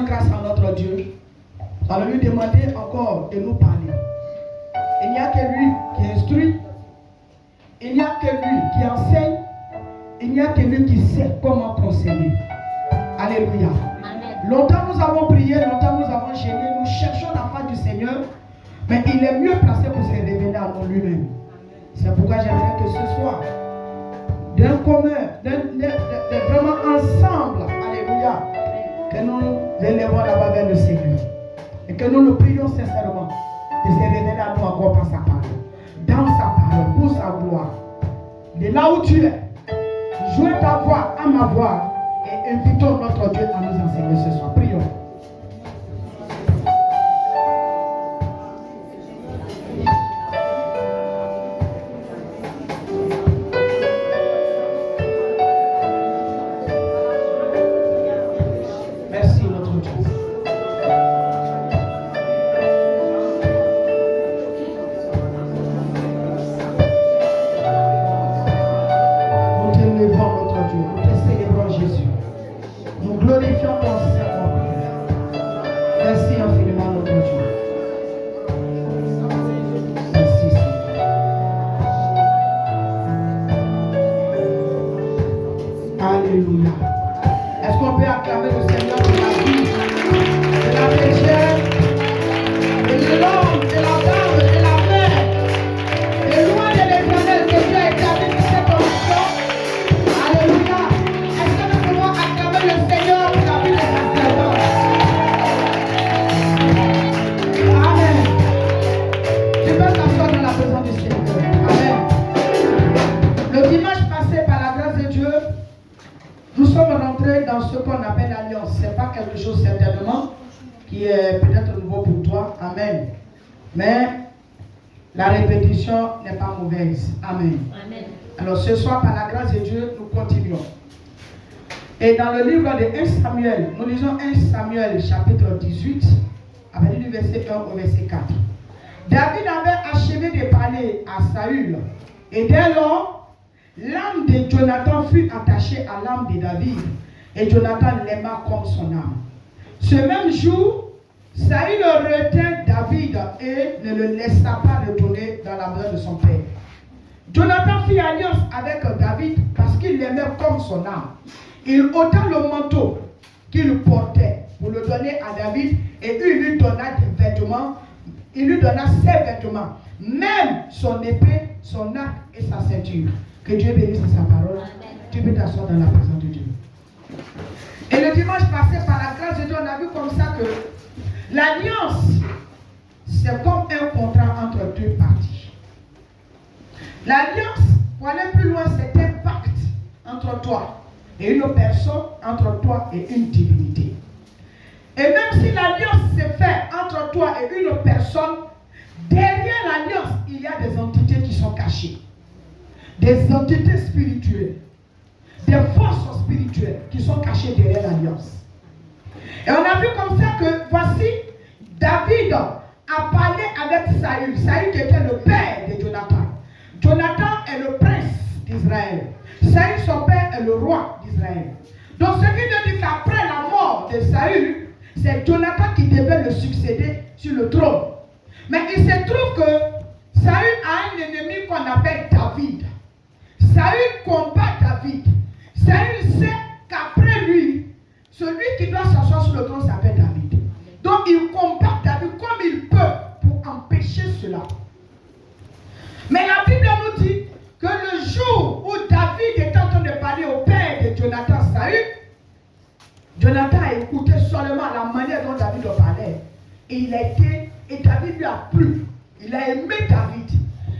grâce à notre Dieu. On va lui demander encore de nous parler. Il n'y a que lui qui instruit. Il n'y a que lui qui enseigne. Il n'y a que lui qui sait comment conseiller. Alléluia. Amen. Longtemps nous avons prié, longtemps nous avons gêné, nous cherchons la face du Seigneur, mais il est mieux placé pour se révéler à nous lui-même. C'est pourquoi j'aimerais que ce soir, d'un commun, vraiment ensemble, alléluia, que nous élevons là-bas vers le Seigneur et que nous le prions sincèrement de se révéler à nous encore par sa parole, dans sa parole, pour sa gloire. De là où tu es, joins ta voix à ma voix et invitons notre Dieu à nous enseigner ce soir. Prions. Merci notre Dieu. Nous t'élevons notre Dieu, nous te célébrons Jésus. Nous glorifions ton Saint-Nom. Merci infiniment notre Dieu. Merci Seigneur. Alléluia. Est-ce qu'on peut acclamer le Seigneur de la vie, de la légère, de l'homme, de la dame, de la mère, de loin de l'Éternel que Dieu a établi pour cette onction. Alléluia. Est-ce que nous pouvons acclamer le Seigneur pour la vie de sa servante? Amen. Tu peux t'asseoir dans la présence du Seigneur. Amen. Le dimanche passé, par la grâce de Dieu, nous sommes rentrés dans ce qu'on appelle l'alliance. Ce n'est pas quelque chose certainement qui est peut-être nouveau pour toi. Amen. Mais la répétition n'est pas mauvaise. Amen. Amen. Alors ce soir, par la grâce de Dieu, nous continuons. Et dans le livre de 1 Samuel, nous lisons 1 Samuel chapitre 18, à partir du verset 1 au verset 4. David avait achevé de parler à Saül. Et dès lors, l'âme de Jonathan fut attachée à l'âme de David, et Jonathan l'aima comme son âme. Ce même jour, Saül retint David et ne le laissa pas retourner dans la maison de son père. Jonathan fit alliance avec David parce qu'il l'aimait comme son âme. Il ôta le manteau qu'il portait pour le donner à David et il lui donna des vêtements. Il lui donna ses vêtements, même son épée, son arc et sa ceinture. Que Dieu bénisse sa parole. Amen. Tu peux t'asseoir dans la présence de Dieu. Et le dimanche passé, par la grâce de Dieu, on a vu comme ça que l'alliance, c'est comme un contrat entre deux parties. L'alliance, pour aller plus loin, c'est un pacte entre toi et une personne, entre toi et une divinité. Et même si l'alliance se fait entre toi et une personne, derrière l'alliance, il y a des entités qui sont cachées. Des entités spirituelles, des forces spirituelles qui sont cachées derrière l'alliance. Et on a vu comme ça que voici, David a parlé avec Saül. Saül qui était le père de Jonathan. Jonathan est le prince d'Israël. Saül, son père, est le roi d'Israël. Donc ce qui veut dire qu'après la mort de Saül, c'est Jonathan qui devait le succéder sur le trône. Mais il se trouve que Saül a un ennemi qu'on appelle David. Saül combat David. Saül sait qu'après lui, celui qui doit s'asseoir sur le trône s'appelle David. Donc il combat David comme il peut pour empêcher cela. Mais la Bible nous dit que le jour où David était en train de parler au père de Jonathan, Saül, Jonathan a écouté seulement la manière dont David parlait. Et David lui a plu. Il a aimé David.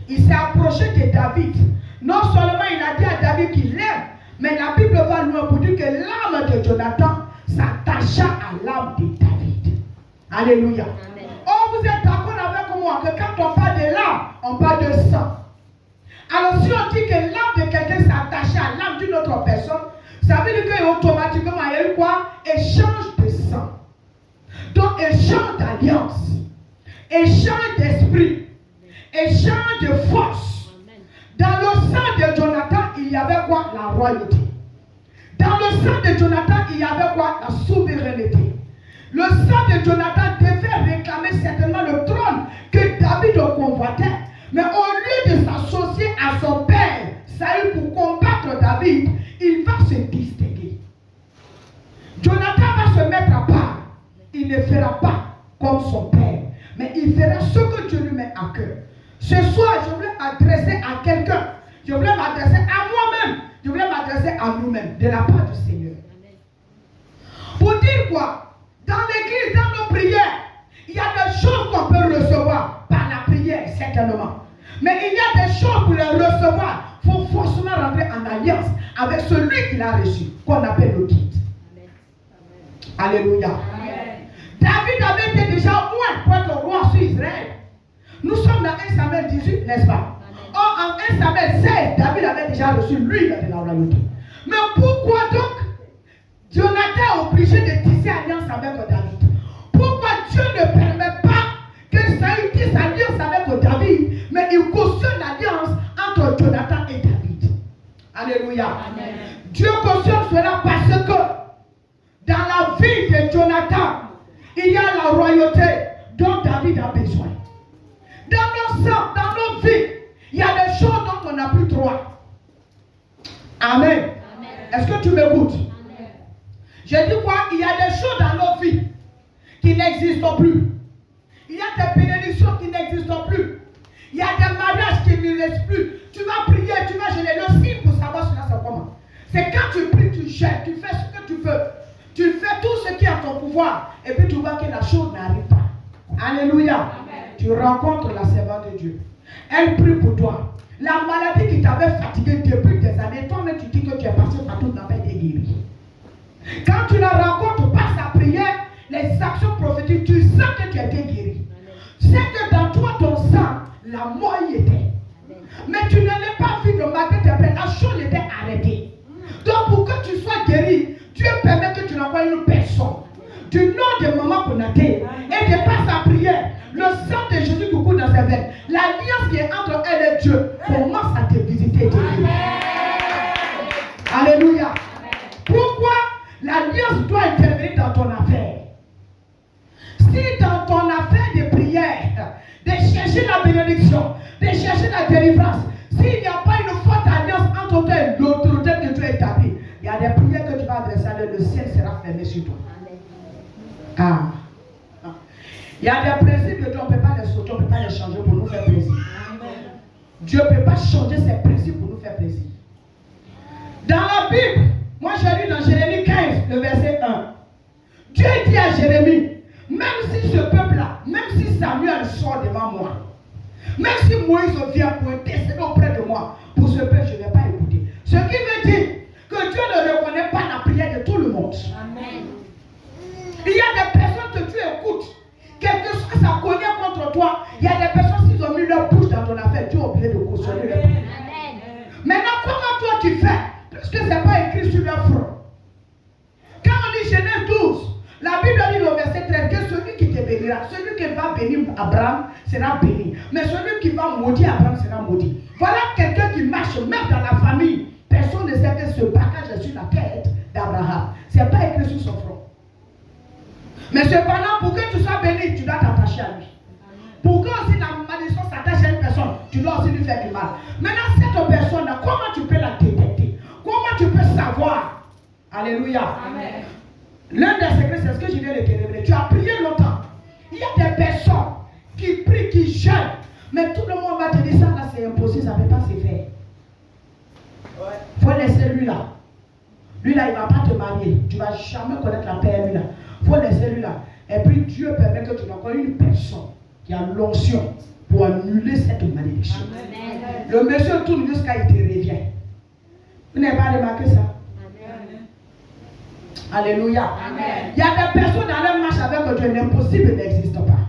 Il s'est approché de David. Non seulement il a dit à David qu'il l'aime, mais la Bible va loin pour dire que l'âme de Jonathan s'attacha à l'âme de David. Alléluia. Amen. Oh, vous êtes d'accord avec moi que quand on parle de l'âme, on parle de sang. Alors si on dit que l'âme de quelqu'un s'attache à l'âme d'une autre personne, ça veut dire qu'automatiquement il y a eu quoi? Échange de sang. Donc échange d'alliance, échange d'esprit, échange de force. Dans le sang de Jonathan, il y avait quoi? La royauté. Dans le sang de Jonathan, il y avait quoi? La souveraineté. Le que Jonathan devait réclamer certainement le trône que David convoitait. Mais au lieu de s'associer à son père, Saül, pour combattre David, il va se distinguer. Jonathan va se mettre à part. Il ne fera pas comme son père, mais il fera ce que Dieu lui met à cœur. Ce soir, je voulais m'adresser à quelqu'un. Je voulais m'adresser à moi-même. Je voulais m'adresser à nous-mêmes, de la part du Seigneur. Pour dire quoi? Dans l'église, dans nos prières, il y a des choses qu'on peut recevoir par la prière, certainement. Mais il y a des choses pour les recevoir. Il faut forcément rentrer en alliance avec celui qui l'a reçu, qu'on appelle le guide. Alléluia. Amen. David avait été déjà loin pour être roi sur Israël. Nous sommes dans 1 Samuel 18, n'est-ce pas? Or, en 1 Samuel 16, David avait déjà reçu, lui, il avait la royauté. Mais pourquoi donc Jonathan est obligé de tisser alliance avec David? Pourquoi Dieu ne permet pas que Saül tisse alliance avec David, mais il cautionne l'alliance entre Jonathan et David? Alléluia. Amen. Dieu cautionne cela parce que dans la vie de Jonathan, il y a la royauté dont David a besoin. Dans nos sangs, dans nos vies, il y a des choses dont on n'a plus droit. Amen. Amen. Est-ce que tu m'écoutes? Je dis quoi? Il y a des choses dans nos vies qui n'existent plus. Il y a des bénédictions qui n'existent plus. Il y a des mariages qui ne restent plus. Tu vas prier, tu vas gêner. Le signe pour savoir cela, c'est comment? C'est quand tu pries, tu gênes, tu fais ce que tu veux. Tu fais tout ce qui est à ton pouvoir. Et puis tu vois que la chose n'arrive pas. Alléluia. Amen. Tu rencontres la servante de Dieu. Elle prie pour toi. La maladie qui t'avait fatigué depuis des années, toi-même tu dis que tu es passé par toute la paix et guéri. Quand tu la rencontres par sa prière, les actions prophétiques, tu sens que tu as été guéri. C'est que dans toi, ton sang, la mort y était. Mais tu n'allais pas vivre malgré tes peines. La chose était arrêtée. Donc pour que tu sois guéri, Dieu permet que tu n'envoies une personne du nom de Maman Konaté et de par sa prière, le sang de Jésus qui coule dans ses veines, l'alliance qui est entre elle et Dieu commence à te visiter. Alléluia. Pourquoi l'alliance doit intervenir dans ton affaire? Si dans ton affaire de prière, de chercher la bénédiction, de chercher la délivrance, s'il n'y a pas une forte alliance entre toi et l'autorité que tu as établie, il y a des prières que tu vas adresser à Dieu, le ciel sera fermé sur toi. Ah. Il y a des principes que Dieu, on ne peut pas les sauter, on ne peut pas les changer pour nous faire plaisir. Dieu ne peut pas changer ses principes pour nous faire plaisir. Dans la Bible, moi j'ai lu dans Jérémie 15, le verset 1. Dieu dit à Jérémie, même si ce peuple-là, même si Samuel sort devant moi, même si Moïse vient pour intercéder auprès de moi, pour ce peuple, je ne vais pas écouter. Ce qui veut dire que Dieu ne reconnaît pas la prière de tout le monde. Amen. Il y a des personnes que tu écoutes, quelle que soit sa colère contre toi, il y a des personnes qui ont mis leur bouche dans ton affaire, tu es obligé de cautionner leur prière. Maintenant, comment toi tu fais? Parce que ce n'est pas écrit sur leur front. Quand on dit Genèse 12, la Bible dit au verset 13 que celui qui te bénira, celui qui va bénir Abraham sera béni. Mais celui qui va maudire Abraham sera maudit. Voilà quelqu'un qui marche même dans la famille. Personne ne sait que ce bagage est sur la tête d'Abraham. Ce n'est pas écrit sur son front. Mais cependant, pour que tu sois béni, tu dois t'attacher à lui. Pour que aussi la malédiction s'attache à une personne, tu dois aussi lui faire du mal. Maintenant, cette personne-là, comment tu peux la détecter? Comment tu peux savoir? Alléluia. Amen. L'un des secrets, c'est ce que je viens de te révéler. Tu as prié longtemps. Il y a des personnes qui prient, qui jeûnent. Mais tout le monde va te dire ça, là, c'est impossible, ça ne peut pas se faire. Il faut laisser lui là. Lui là, il ne va pas te marier. Tu ne vas jamais connaître la paix, lui là. Il faut laisser lui là. Et puis Dieu permet que tu n'aies une personne qui a l'onction pour annuler cette malédiction. Amen. Le monsieur tourne jusqu'à il te revient. Vous n'avez pas remarqué ça? Amen. Alléluia. Amen. Il y a des personnes dans leur marche avec Dieu, l'impossible n'existe pas.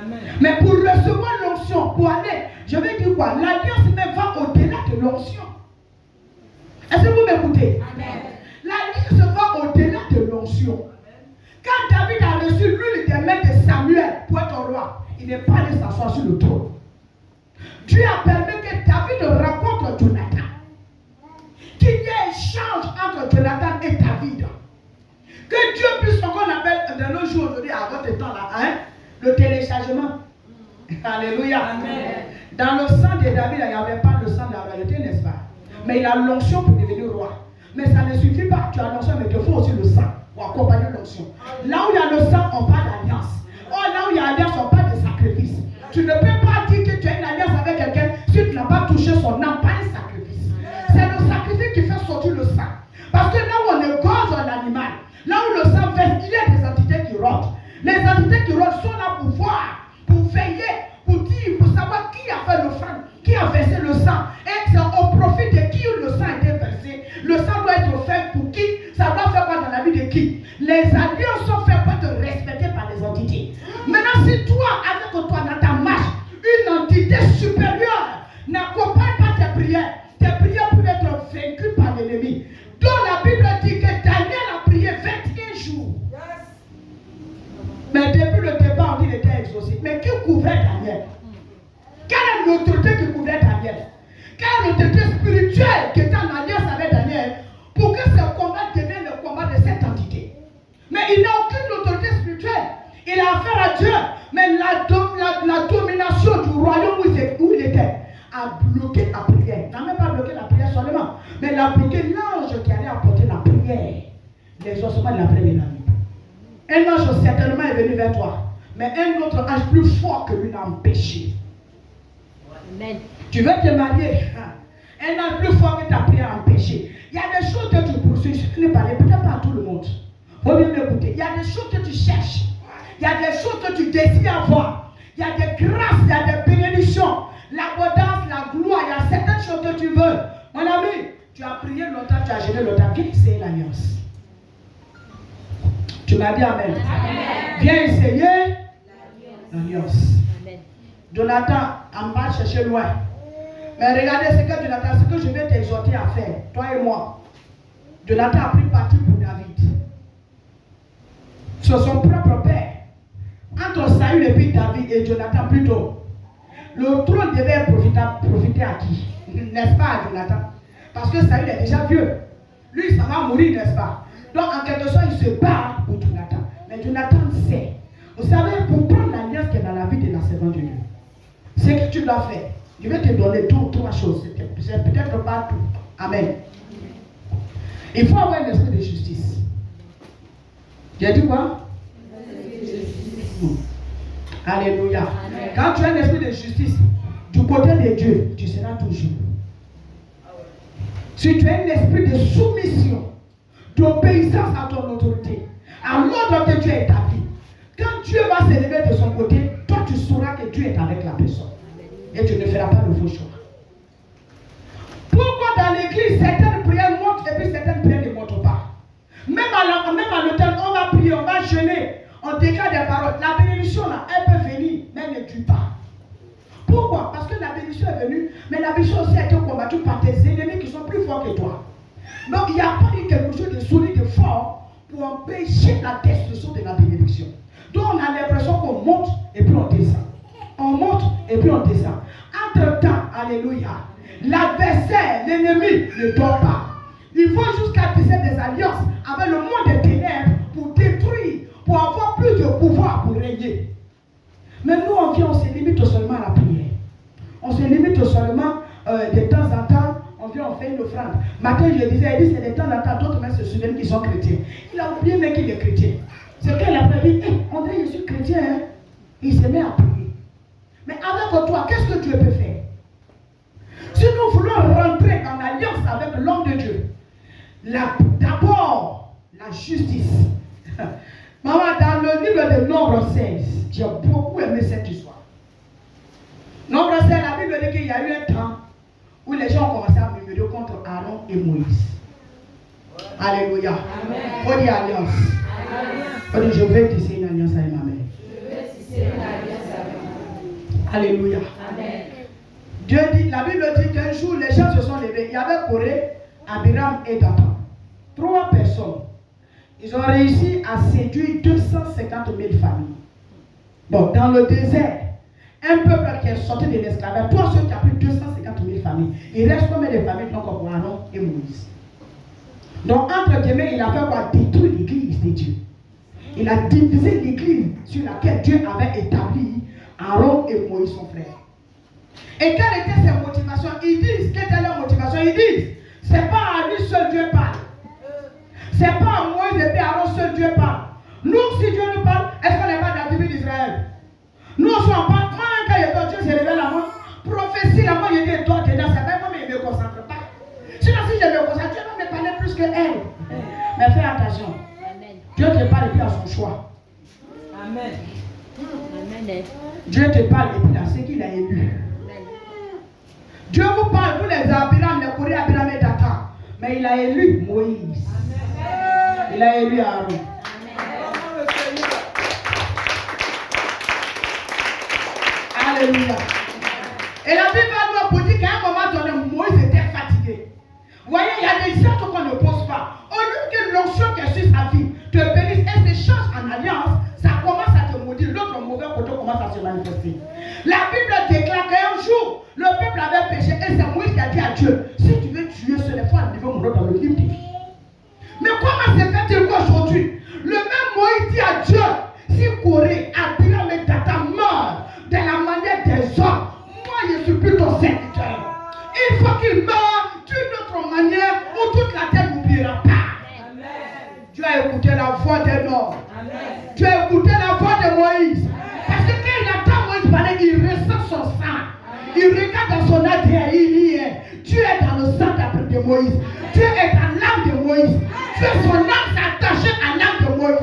Amen. Mais pour recevoir l'onction, pour aller, je vais dire quoi? L'alliance même va au-delà de l'onction. Est-ce que vous m'écoutez? L'alliance va au-delà de l'onction. Quand David a reçu l'huile des mains de Samuel pour être roi, il n'est pas allé s'asseoir sur le trône. Dieu a permis que David rencontre Jonathan. Qu'il y ait échange entre Jonathan et David. Que Dieu puisse, ce qu'on appelle dans nos jours, Le téléchargement. Alléluia. Amen. Dans le sang de David, il n'y avait pas le sang de la royauté, n'est-ce pas? Mais il a l'onction pour devenir roi. Mais ça ne suffit pas. Tu as l'onction, mais il te faut aussi le sang pour accompagner l'onction. Là où il y a le sang, on parle d'alliance. Oh, là où il y a alliance, on parle de sacrifice. Tu ne peux pas dire que tu as une alliance avec quelqu'un si tu n'as pas touché son âme, pas un sacrifice. C'est le sacrifice qui fait sortir le sang. Parce que là où on égorge un animal, là où le sang verse, il y a des entités qui rôdent. Les entités qui rôdent sont là pour voir, pour veiller, pour dire, pour savoir qui a fait le sang, qui a versé le sang. Et c'est au profit de qui le sang a été versé. Le sang doit être fait pour qui? Ça doit faire quoi dans la vie de qui? Les alliances sont faites pour être respectées par les entités. Maintenant, si toi, avec toi, dans ta marche, une entité supérieure n'accompagne pas tes prières peuvent être vaincues par l'ennemi. Donc la Bible dit que Daniel a prié 21 jours. Mais depuis le départ, on dit qu'il était exaucé. Mais qui couvrait Daniel? Quelle est l'autorité qui couvrait Daniel? Quelle est l'autorité spirituelle qui était en alliance avec Daniel pour que ce combat devienne le combat de cette entité? Mais il n'a aucune autorité spirituelle. Il a affaire à Dieu. Mais la domination du royaume où il était a bloqué la prière. Il n'a même pas bloqué la prière seulement, mais il a bloqué l'ange qui allait apporter la prière. L'exaucement de la prière de la vie. Un ange certainement est venu vers toi, mais un autre ange plus fort que lui l'a empêché. Amen. Tu veux te marier, un ange plus fort que ta prière a empêché. Il y a des choses que tu poursuis, je ne parle peut-être pas à tout le monde. Faut bien m'écouter. Il y a des choses que tu cherches, il y a des choses que tu désires avoir, il y a des grâces, il y a des bénédictions, l'abondance, la gloire, il y a certaines choses que tu veux. Mon ami, tu as prié longtemps, tu as gêné longtemps. Viens essayer l'alliance. Tu m'as dit amen. Amen. Viens essayer l'alliance. Jonathan, on va chercher loin. Mais regardez ce que Jonathan, ce que je vais t'exhorter à faire, toi et moi. Jonathan a pris parti pour David. Sur son propre père. Entre Saül et puis David et Jonathan plutôt. Le trône devait profiter à qui? N'est-ce pas à Jonathan? Parce que Saül est déjà vieux. Lui, ça va mourir, n'est-ce pas? Donc, en quelque sorte, il se bat pour Jonathan. Mais Jonathan sait. Vous savez, pour prendre l'alliance qui est dans la vie de la servante de Dieu, ce que tu dois faire, je vais te donner deux ou trois choses. C'est peut-être pas tout. Amen. Il faut avoir un esprit de justice. Tu as dit quoi? Alléluia. Amen. Quand tu as un esprit de justice, du côté de Dieu, tu seras toujours. Si tu as un esprit de soumission, d'obéissance à ton autorité, à l'ordre que Dieu a établi, quand Dieu va s'élever de son côté, toi tu sauras que Dieu est avec la personne. Et tu ne feras pas le faux choix. Pourquoi dans l'église, certaines prières montent et puis certaines prières ne montent pas? Même à l'autel, on va prier, on va jeûner, on déclare des paroles. La bénédiction là, elle peut venir, mais elle ne tue pas. Pourquoi? Parce que la bénédiction est venue, mais la bénédiction aussi a été combattue par tes ennemis qui sont plus forts que toi. Donc il n'y a pas eu quelque chose de solide, de fort, pour empêcher la destruction de la bénédiction. Donc on a l'impression qu'on monte et puis on descend. On monte et puis on descend. Entre-temps, alléluia, l'adversaire, l'ennemi ne dort pas. Il va jusqu'à tisser des alliances avec le monde des ténèbres pour détruire, pour avoir plus de pouvoir pour régner. Mais nous, on se limite seulement à la prière. On se limite seulement de temps en temps, on fait une offrande. Matin, je disais, il dit, c'est de temps en temps, d'autres même se souviennent qu'ils sont chrétiens. Il a oublié même qu'il est chrétien. C'est qu'elle a dit, André, je suis chrétien. Hein? Il se met à prier. Mais avec toi, qu'est-ce que Dieu peut faire? Si nous voulons rentrer en alliance avec l'homme de Dieu, d'abord, la justice. Maman, dans le livre de Nombre 16, j'ai beaucoup aimé cette histoire. Nombre 16, la Bible dit qu'il y a eu un temps où les gens ont commencé à murmurer contre Aaron et Moïse. Alléluia. On dit alliance. On dit, je vais tisser une alliance avec ma mère. Alléluia. Amen. Dieu dit, la Bible dit qu'un jour les gens se sont levés. Il y avait Corée, Abiram et Dathan. 3 personnes. Ils ont réussi à séduire 250 000 familles. Bon, dans le désert, un peuple qui est sorti de l'esclavage, toi ceux qui ont pris 250 000 familles, il reste combien de familles donc comme Aaron et Moïse? Donc entre guillemets, il a fait quoi? Détruire l'église de Dieu. Il a divisé l'église sur laquelle Dieu avait établi Aaron et Moïse, son frère. Et quelle était ses motivations? Ils disent, quelle était leur motivation? Ils disent, c'est pas à lui seul Dieu parle. C'est pas à Moïse et puis Aaron seul Dieu parle. Nous, si Dieu nous parle, est-ce qu'on n'est pas dans la tribu d'Israël? Nous, on ne sommes pas. Moi, quand Dieu se révèle à moi, prophétie, là, moi, il dit, toi, dedans, c'est même moi, mais il ne me concentre pas. Sinon, si je me concentre, Dieu va me parler plus qu'elle. Mais fais attention. Amen. Dieu te parle et puis à son choix. Amen. Amen. Dieu te parle et puis à ce qu'il a élu. Dieu vous parle, tous les Abraham, les Corée, Abraham et Dathan. Mais il a élu Moïse. Amen. Il a élu Aaron. Alléluia. Et la Bible va nous dire qu'à un moment donné, Moïse était fatigué. Vous voyez, il y a des actes qu'on ne pose pas. Au lieu que l'onction qui est sur sa vie te bénisse et se change en alliance, ça commence à te maudire. L'autre mauvais côté commence à se manifester. La Bible déclare qu'un jour, le peuple avait péché et c'est Moïse qui a dit à Dieu, si tu veux tuer ce il faut enlever mon nom dans le livre de vie. Mais comment se fait-il qu'aujourd'hui, le même Moïse dit à Dieu, si Corée, Abraham et Dathan meurent de la manière des hommes, moi je suis plus ton serviteur. Il faut qu'il meure d'une autre manière où toute la terre n'oubliera pas. Amen. Dieu a écouté la voix d'un homme. Dieu a écouté la voix de Moïse. Parce que quand il attend Moïse parler, il ressent son sang. Il regarde dans son ADN, il y est. Dieu est dans le sang de Moïse. Dieu est dans l'âme de Moïse. Dieu, son âme s'attache à l'âme de Moïse.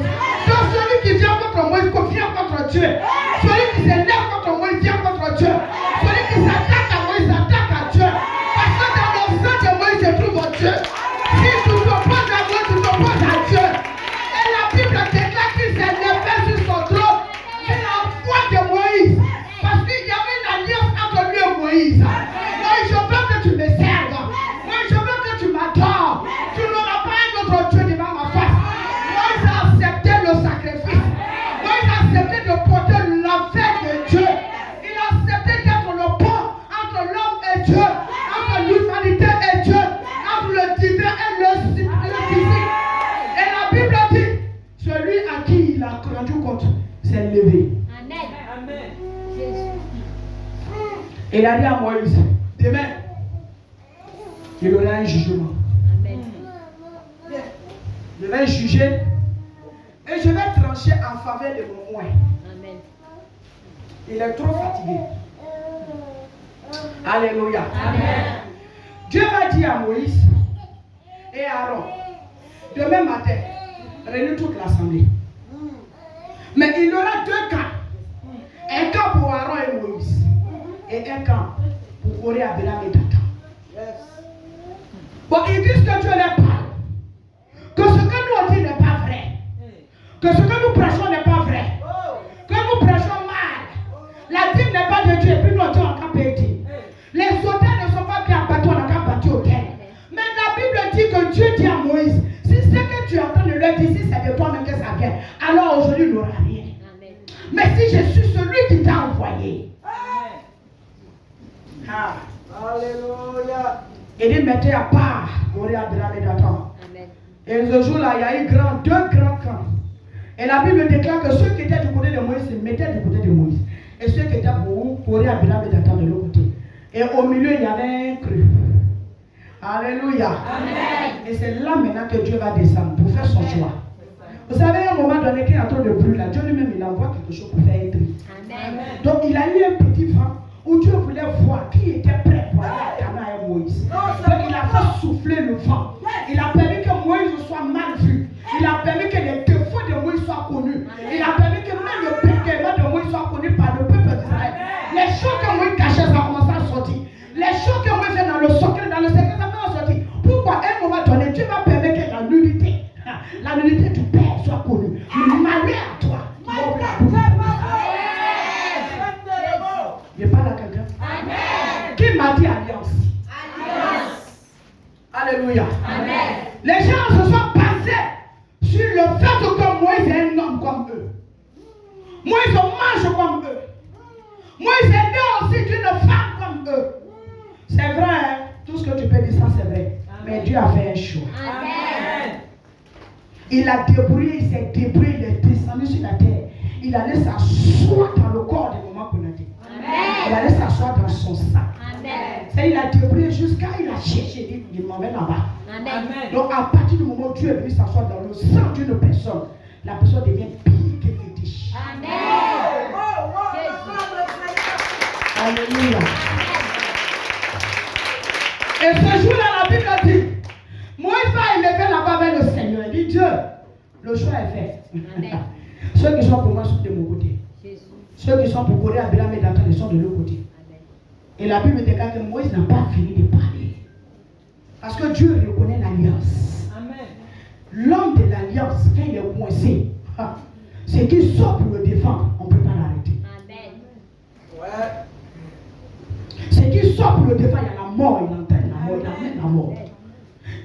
Donc celui qui vient contre Moïse vient contre Dieu. Celui qui s'élève contre Moïse vient contre Dieu. Celui qui s'attaque à Moïse s'attaque à Dieu. Parce que dans le sang de Moïse se trouve Dieu. Si tu t'opposes à Moïse, tu t'opposes à Dieu. Et la Bible déclare qu'il s'est levé sur son trône. C'est la foi de Moïse. Parce qu'il y avait une alliance entre lui et Moïse. Moïse, je veux que tu me serves. Moïse, je veux que tu m'adores. Tu n'auras pas un autre Dieu devant ma face. Moïse a accepté le sacrifice. Moïse a accepté de porter l'affaire de Dieu. Il a accepté d'être le pont entre l'homme et Dieu, entre l'humanité et Dieu, entre le divin et le physique. Et la Bible dit, celui à qui il a rendu compte s'est levé. Amen. Et il a dit à Moïse, demain, il aura un jugement. Amen. Je vais juger et je vais trancher en faveur de mon oint. Amen. Il est trop fatigué. Alléluia. Amen. Dieu va dire à Moïse et à Aaron, demain matin, réunis toute l'assemblée. Mais il y aura deux camps. Un camp pour Aaron et Moïse. Et un camp pour Corée, Abraham et Dathan. Bon, ils disent que Dieu leur parle. Que ce que nous on dit n'est pas vrai. Que ce que nous prêchons n'est pas vrai. Que nous prêchons mal. La dîme n'est pas de Dieu. Et puis nous on dit on n'a qu'à payer. Les hôtels ne sont pas bien bâtis, on n'a qu'à bâtir hôtel. Mais la Bible dit que Dieu dit à Moïse, si ce que tu es en train de leur dire, si c'est de toi-même que ça vient, alors aujourd'hui il n'aura rien. Amen. Mais si je suis celui qui t'a envoyé. Ah. Alléluia. Il dit mettez à part Corée, Abraham et Dathan. Et ce jour-là, il y a eu deux grands camps. Et la Bible déclare que ceux qui étaient du côté de Moïse se mettaient du côté de Moïse. Et ceux qui étaient pour Corée, Abraham et Dathan de l'autre côté. Et au milieu, il y avait un creux. Alléluia. Amen. Et c'est là maintenant que Dieu va descendre pour faire son choix. Vous savez, à un moment donné, qu'il y a trop de bruit là, Dieu lui-même, il envoie quelque chose pour faire un tri. Donc, il a eu un petit vent où Dieu voulait voir qui était prêt pour aller à Cana et Moïse. Donc, il a fait souffler le vent. Il a permis que Moïse soit mal vu. Il a permis que les défauts de Moïse soient connus. Il a permis que même le péché de Moïse soit connu par le peuple d'Israël. Les choses que Moïse cachait, ça a commencé à sortir. Les choses que Moïse fait dans le secret, ça va sortir. Pourquoi à un moment donné, Dieu va permettre que la nudité du Père soit connue. Malheur à toi. Je parle à quelqu'un. Qui m'a dit alliance? Alléluia. Amen. Les gens se sont basés sur le fait que Moïse est un homme comme eux. Moïse mange comme eux. Moïse est né aussi d'une femme comme eux. C'est vrai, hein? Tout ce que tu peux dire, ça c'est vrai. Amen. Mais Dieu a fait un choix. Amen. Il a débrouillé, il s'est débrouillé, il est descendu sur la terre. Il allait s'asseoir dans le corps des moments qu'on a dit. Il allait s'asseoir dans son sang. Il a débrouillé jusqu'à, il a cherché, il m'en va là-bas. Donc à partir du moment où Dieu est venu s'asseoir dans le sang d'une personne, la personne devient pire que fétiche. Alléluia. Et ce jour-là, la Bible dit, Moïse va élever là-bas vers le Seigneur. Il dit, Dieu, le choix est fait. Ceux qui sont pour moi sont de mon côté. Ceux qui sont pour Corée, Abiram et Dathan, ils sont de l'autre côté. Et la Bible déclare que Moïse n'a pas fini de parler. Parce que Dieu reconnaît l'alliance. L'homme de l'alliance, quand il est coincé, c'est qu'il sort pour le défendre, on ne peut pas l'arrêter. C'est qu'il sort pour le défendre, il y a la mort, il entend la mort, il amène la mort.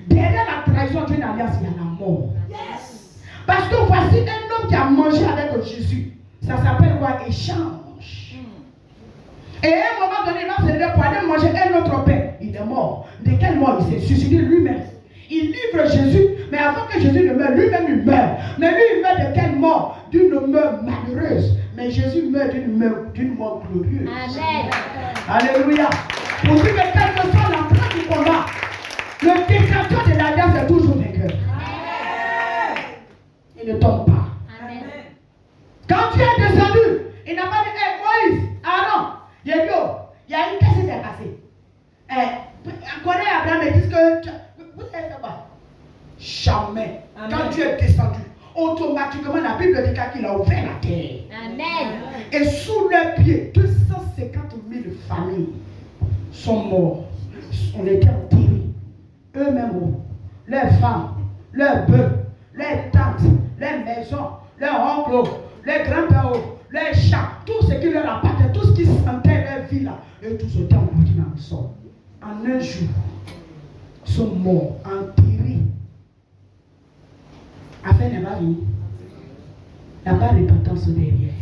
Derrière la trahison d'une alliance, il y a la mort. Parce que voici un homme qui a mangé avec Jésus. Ça s'appelle quoi? Échange. Et à un moment donné, il va se lever pour aller manger un autre pain. Il est mort. De quelle mort? Il s'est suicidé lui-même. Il livre Jésus, mais avant que Jésus ne meure, lui-même il meurt. Mais lui, il meurt de quelle mort? D'une mort malheureuse. Mais Jésus meurt d'une mort glorieuse. Amen. Alléluia. Pour dire que quel que soit l'entrée du combat, le détenteur de l'alliance est toujours vainqueur. Il ne tombe pas. Amen. Quand tu es descendu, il n'a pas dit, hey, Moïse, Aaron, il y a une qu'est-ce qui s'est passé? Corée Abraham me dit que vous avez fait quoi? Jamais. Amen. Quand tu es descendu, automatiquement la Bible déclare qu'il a ouvert la terre. Amen. Et sous leurs pieds, 250 000 familles sont morts. On était enterrés. Eux-mêmes, leurs femmes, leurs bœufs, leurs tantes, leurs maisons, leurs oncles, leurs grands-pères, leurs chats, tout ce qui leur appartenait, tout ce qui sentait leur vie là, et tout était englouti dans le sol. En un jour, ils sont morts, enterrés. Afin n'est pas venu. Il n'y a pas de repentance derrière.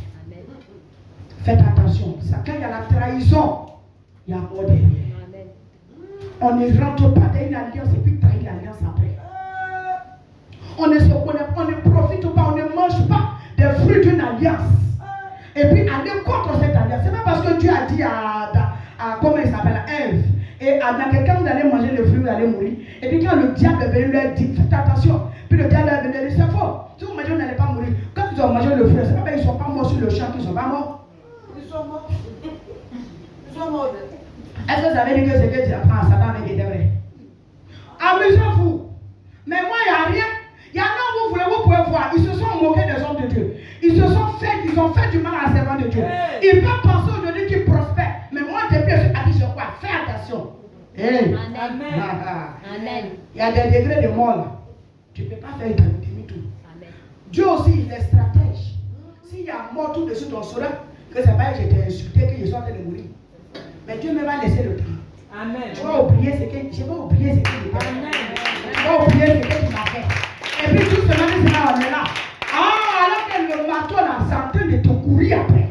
Faites attention. Ça, quand il y a la trahison, il y a mort derrière. On ne rentre pas dans une alliance et puis trahir l'alliance après. On ne se connaît pas, on ne profite pas, on ne mange pas des fruits d'une alliance. Et puis aller contre cette alliance. C'est pas parce que Dieu a dit à comment il s'appelle, à Ève et Adam, que quand vous allez manger le fruit, vous allez mourir. Et puis quand le diable est venu leur dire, faites attention. Puis le diable est venu leur dire, c'est faux. Si vous mangez, vous n'allez pas mourir. Quand ils ont mangé le fruit, c'est pas parce qu'ils ne sont pas morts sur le champ qu'ils ne sont pas morts. Ils sont morts. Ils sont morts. Est-ce que vous avez dit que ce que tu apprends à Satan avec des vrai? Amusez-vous. Mais moi, il n'y a rien. Il y en a, vous pouvez voir, ils se sont moqués des hommes de Dieu. Ils ont fait du mal à la servante de Dieu. Ils peuvent penser aujourd'hui qu'ils prospèrent. Mais moi, depuis, je suis dit sur quoi? Fais attention. Hey. Amen. Amen. Il y a des degrés de mort là. Tu ne peux pas faire demi-tour. Dieu aussi, il est stratège. S'il y a mort tout dessus, on saura que c'est pas que j'étais insulté, que je suis en train de mourir. Mais Dieu me va laisser le temps. Amen. Je vais oublier ce que je vais oublier ce qu'il m'a fait. Je vais oublier ce qu'il m'a fait. Et puis tout ce matin, c'est là, on est là. Ah, alors que le marteau là, c'est en train de te courir après.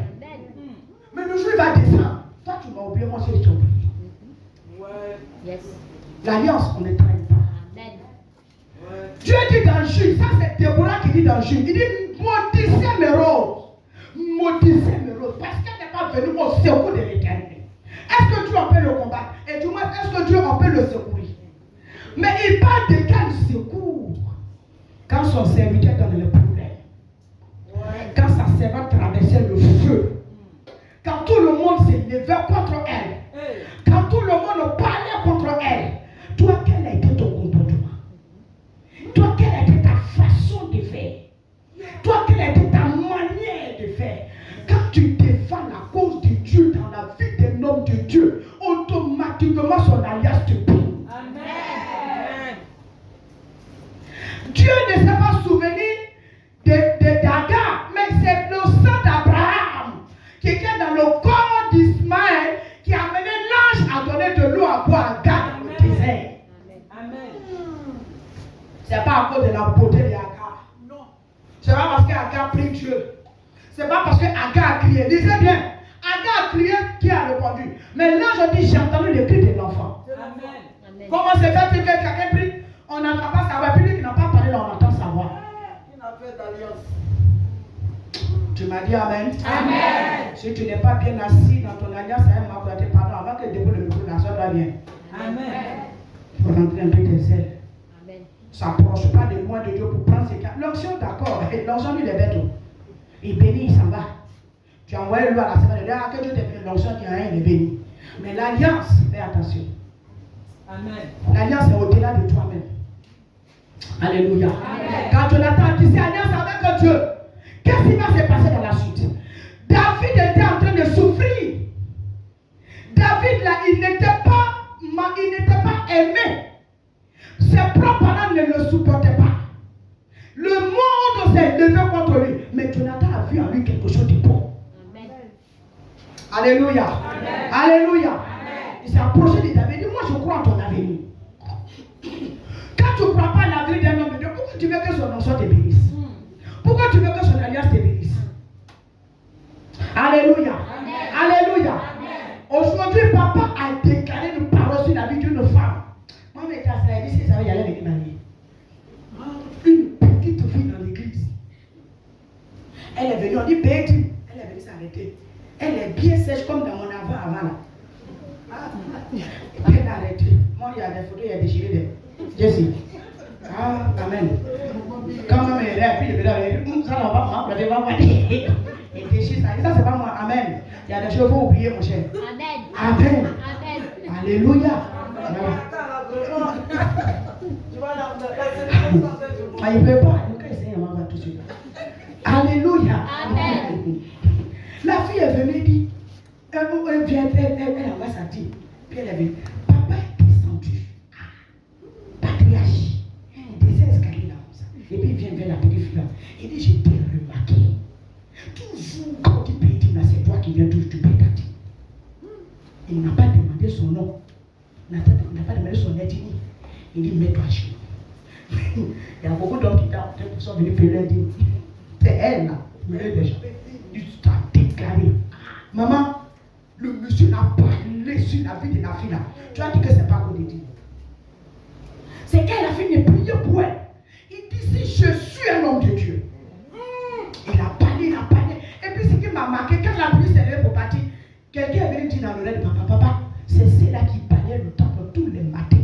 Mais le jour il va descendre. Toi, tu m'as oublié, moi aussi, je t'ai oublié. Yes. L'alliance, on ne traite pas. Amen. Dieu dit dans Jude, ça c'est Déborah qui dit dans Jude, il dit maudissez mes roses. Maudissez mes roses. Parce qu'elle n'est pas venue au secours de l'éternité. Est-ce que Dieu en peut le combattre? Et du moins, est-ce que Dieu en peut le secourir? Mais il parle de quel secours? Quand son serviteur dans le problème. Quand sa servante traversait le feu. Quand tout le monde s'est levé contre elle. Quand tout le monde parlait contre elle. Toi, quel a été ton comportement? Toi, quelle a été ta façon de faire? Toi, quelle a été ta manière de faire? Quand tu défends la cause de Dieu dans la vie d'un homme de Dieu, automatiquement son alliance te brille. Amen. Dieu ne s'est pas souvenu d'Agar, mais c'est le sang d'Abraham qui était dans le corps d'Ismaël qui a amené l'ange à donner de l'eau à boire à Agar dans le désert. Amen. C'est pas à cause de la beauté d'Agar. Non. C'est pas parce qu'Agar prie Dieu. C'est pas parce qu'Agar a crié. Lisez bien. Agar a crié, qui a répondu? Mais l'ange dit, j'ai entendu le cri de l'enfant. Amen. Comment c'est fait que quelqu'un prie? On n'entend pas sa voix. Puis lui qui n'a pas parlé, là, on entend sa voix. fait d'alliance. Tu m'as dit Amen. Amen. Si tu n'es pas bien assis dans ton alliance, ça va m'accorder pardon avant que dépôt le micro, la soeur doit bien. Amen. Il faut rentrer un peu tes ailes. Amen. S'approche pas de moi de Dieu pour prendre ses cas. L'onction, d'accord. L'onction, lui, il est bête. Il bénit, il s'en va. Tu as envoyé lui à la semaine de Dieu. Ah, que Dieu te bénisse. L'onction qui a rien, il est béni. Mais l'alliance, fais attention. Amen. L'alliance est au-delà de toi-même. Alléluia. Amen. Quand Jonathan a tissé alliance avec Dieu, qu'est-ce qui va se passer dans la suite? David était en train de souffrir. David, là, il n'était pas aimé. Ses propres parents ne le supportaient pas. Le monde s'est levé contre lui. Mais Jonathan a vu en lui quelque chose de bon. Amen. Alléluia. Amen. Alléluia. Amen. Il s'est approché de David. Il dit, moi je crois en ton avenir. Quand tu ne crois pas à l'avenir d'un homme de Dieu, pourquoi tu veux que son onction te bénisse? Pourquoi tu veux que son alliance te bénisse? Alléluia. Amen. Alléluia. Amen. Aujourd'hui, papa a déclaré une parole sur la vie d'une femme. Moi, mes classes, elle dit, si ça va y aller avec Marie. Une petite fille dans l'église. Elle est venue, on dit, Betty. Elle est venue s'arrêter. Elle est bien sèche comme dans mon avant là. Elle a arrêté. Moi, il y a des photos, il y a des déchiré de Jessie. Ah, amen. Quand même, elle est, puis il est ça, on va voir. Il déchire ça. Et ça, c'est pas moi. Amen. Il y a des choses, il faut oublier, mon cher. Amen. Amen. Amen. Alléluia. Tu vas la faire. Ah, il ne peut pas. Donc, essayer, on va voir tout de suite. Alléluia. Amen. La fille est venue dire, elle vient, elle envoie sa dîme. Puis elle est venue. Papa est descendu. Patriarche. Il descend l'escalier là comme ça. Et puis il vient vers la petite fille là. Il dit, j'ai bien remarqué. Toujours quand tu payes, c'est toi qui viens toujours, tu payes ta dîme. Il n'a pas demandé son nom. Il n'a pas demandé son ethnie. Il dit, mets-toi chez nous. Il y a beaucoup d'hommes qui sont venus payer leur dîme. C'est elle là. Mais elle déjà. Il t'a déclaré. Maman, le monsieur n'a parlé sur la vie de la fille là. Tu as dit que c'est pas qu'on dit. C'est qu'elle a fini de prier pour elle. Il dit, si je suis un homme de Dieu. Il a parlé. Et puis ce qui m'a marqué, quand la police est levée pour partir, quelqu'un est venu dire dans l'oreille de papa, c'est celle-là qui parlait le temple tous les matins.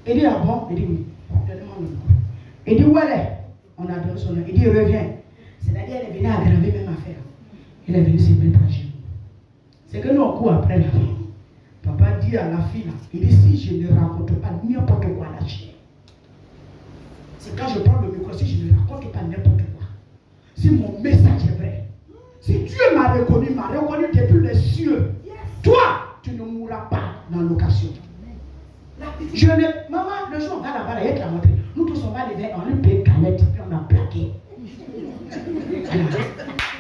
Il dit, ah bon? Il dit, oui. Donne-moi le nom. Il dit, où elle est? On a donné son nom. Il dit, reviens. C'est-à-dire, elle est venue aggraver même affaire. Elle est venue se mettre à genoux. C'est que nous, on court après la fille. Papa dit à la fille, là, il dit, si je ne raconte pas n'importe quoi à la chair, c'est quand je prends le micro, si je ne raconte pas n'importe quoi, si mon message est vrai, si Dieu m'a reconnu depuis les cieux, toi, tu ne mourras pas dans l'occasion. Je ne... Maman, le jour où on va là-bas, il y a de la montée. Nous tous, on va lever, on lui paye canette, puis on a plaqué.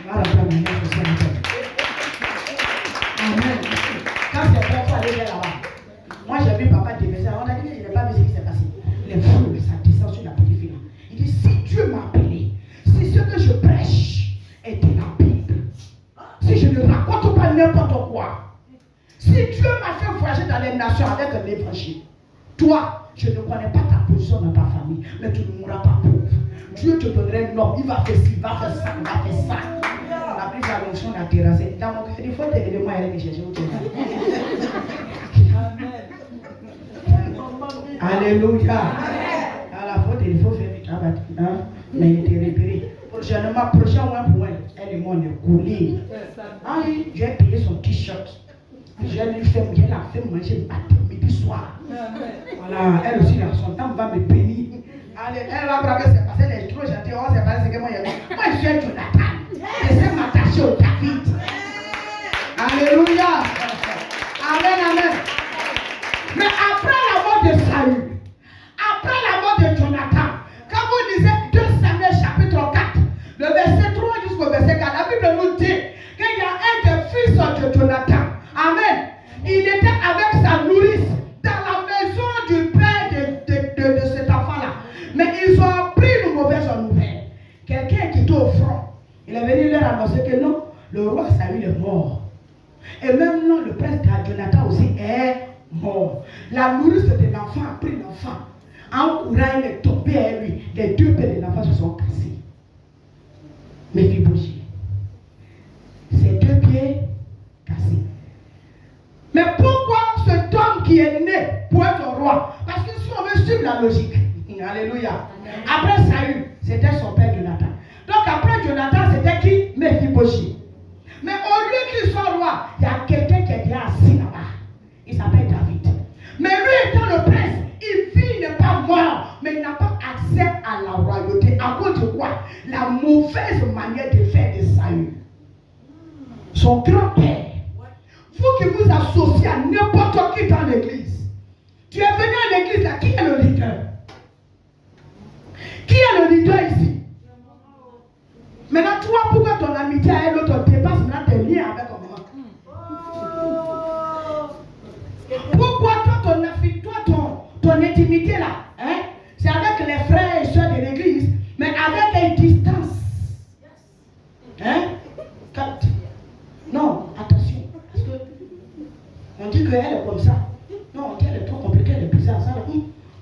Voilà, amen. Quand c'est bon, il faut aller vers là-bas. Moi, j'ai vu papa déverser. On a dit qu'il n'avait pas vu ce qui s'est passé. Les fous, ça descend sur la petite fille. Il dit, si Dieu m'a appelé, si ce que je prêche est de la Bible, si je ne raconte pas n'importe quoi, si Dieu m'a fait voyager dans les nations avec un évangile, toi, je ne connais pas ta position dans ta famille, mais tu ne mourras pas pauvre. Dieu te donnerait un homme, il va faire ci, il va faire ça, il va faire ça. On a pris la notion de la terrasse. Dans mon cœur, il faut te lever, moi, et aller chercher où tu es. Alléluia. À la faute, il faut faire du travail. Mais il était repéré. Prochainement, prochain mois pour elle, elle et moi, on est coulés. Ah oui, j'ai payé son t-shirt. J'ai lui fait, j'ai la fait manger matin, midi, soir. Voilà, elle aussi, son temps va me bénir. Allez, elle va croire que c'est parce qu'elle est trop gentille. Oh, c'est parce que moi, je suis Jonathan. Je sais m'attacher au David. Alléluia. Amen. Mais après la mort de Saül, après la mort de Jonathan, quand vous lisez 2 Samuel chapitre 4, le verset 3 jusqu'au verset 4, la Bible nous dit qu'il y a un des fils de Jonathan. Amen. Il était avec sa nourrice dans la maison du père de cet enfant-là. Mais ils ont appris une mauvaise nouvelle. Quelqu'un qui était au front. Il est venu leur annoncer que non, le roi Saül est mort. Et même non, le prince Jonathan aussi est mort. La nourrice de l'enfant a pris l'enfant, En courant, il est tombé à lui. Les deux pieds de l'enfant se sont cassés. Méphibosheth. Ses deux pieds cassés. Mais pourquoi cet homme qui est né pour être roi? Parce que si on veut suivre la logique, alléluia. Après Saül, c'était son père Jonathan. Donc après Jonathan, c'était qui? Méphibosheth. Mais au lieu qu'il soit roi, il y a quelqu'un qui est déjà assis là-bas. Il s'appelle David. Mais lui étant le prince, il vit, il n'est pas mort, mais il n'a pas accès à la royauté. À cause de quoi? La mauvaise manière de faire de Saül. Son grand-père. Vous qui vous associez à n'importe qui dans l'église. Tu es venu à l'église là, qui est le leader? Qui est le leader ici? Maintenant, toi, pourquoi ton amitié à l'autre dépasse maintenant tes liens avec ton maman? Pourquoi ton intimité là, hein, c'est avec les frères et soeurs de l'église, mais avec une distance. Hein? Non, attention. Parce que on dit qu'elle est comme ça. Non, on dit qu'elle est trop compliquée, elle est bizarre. Ça,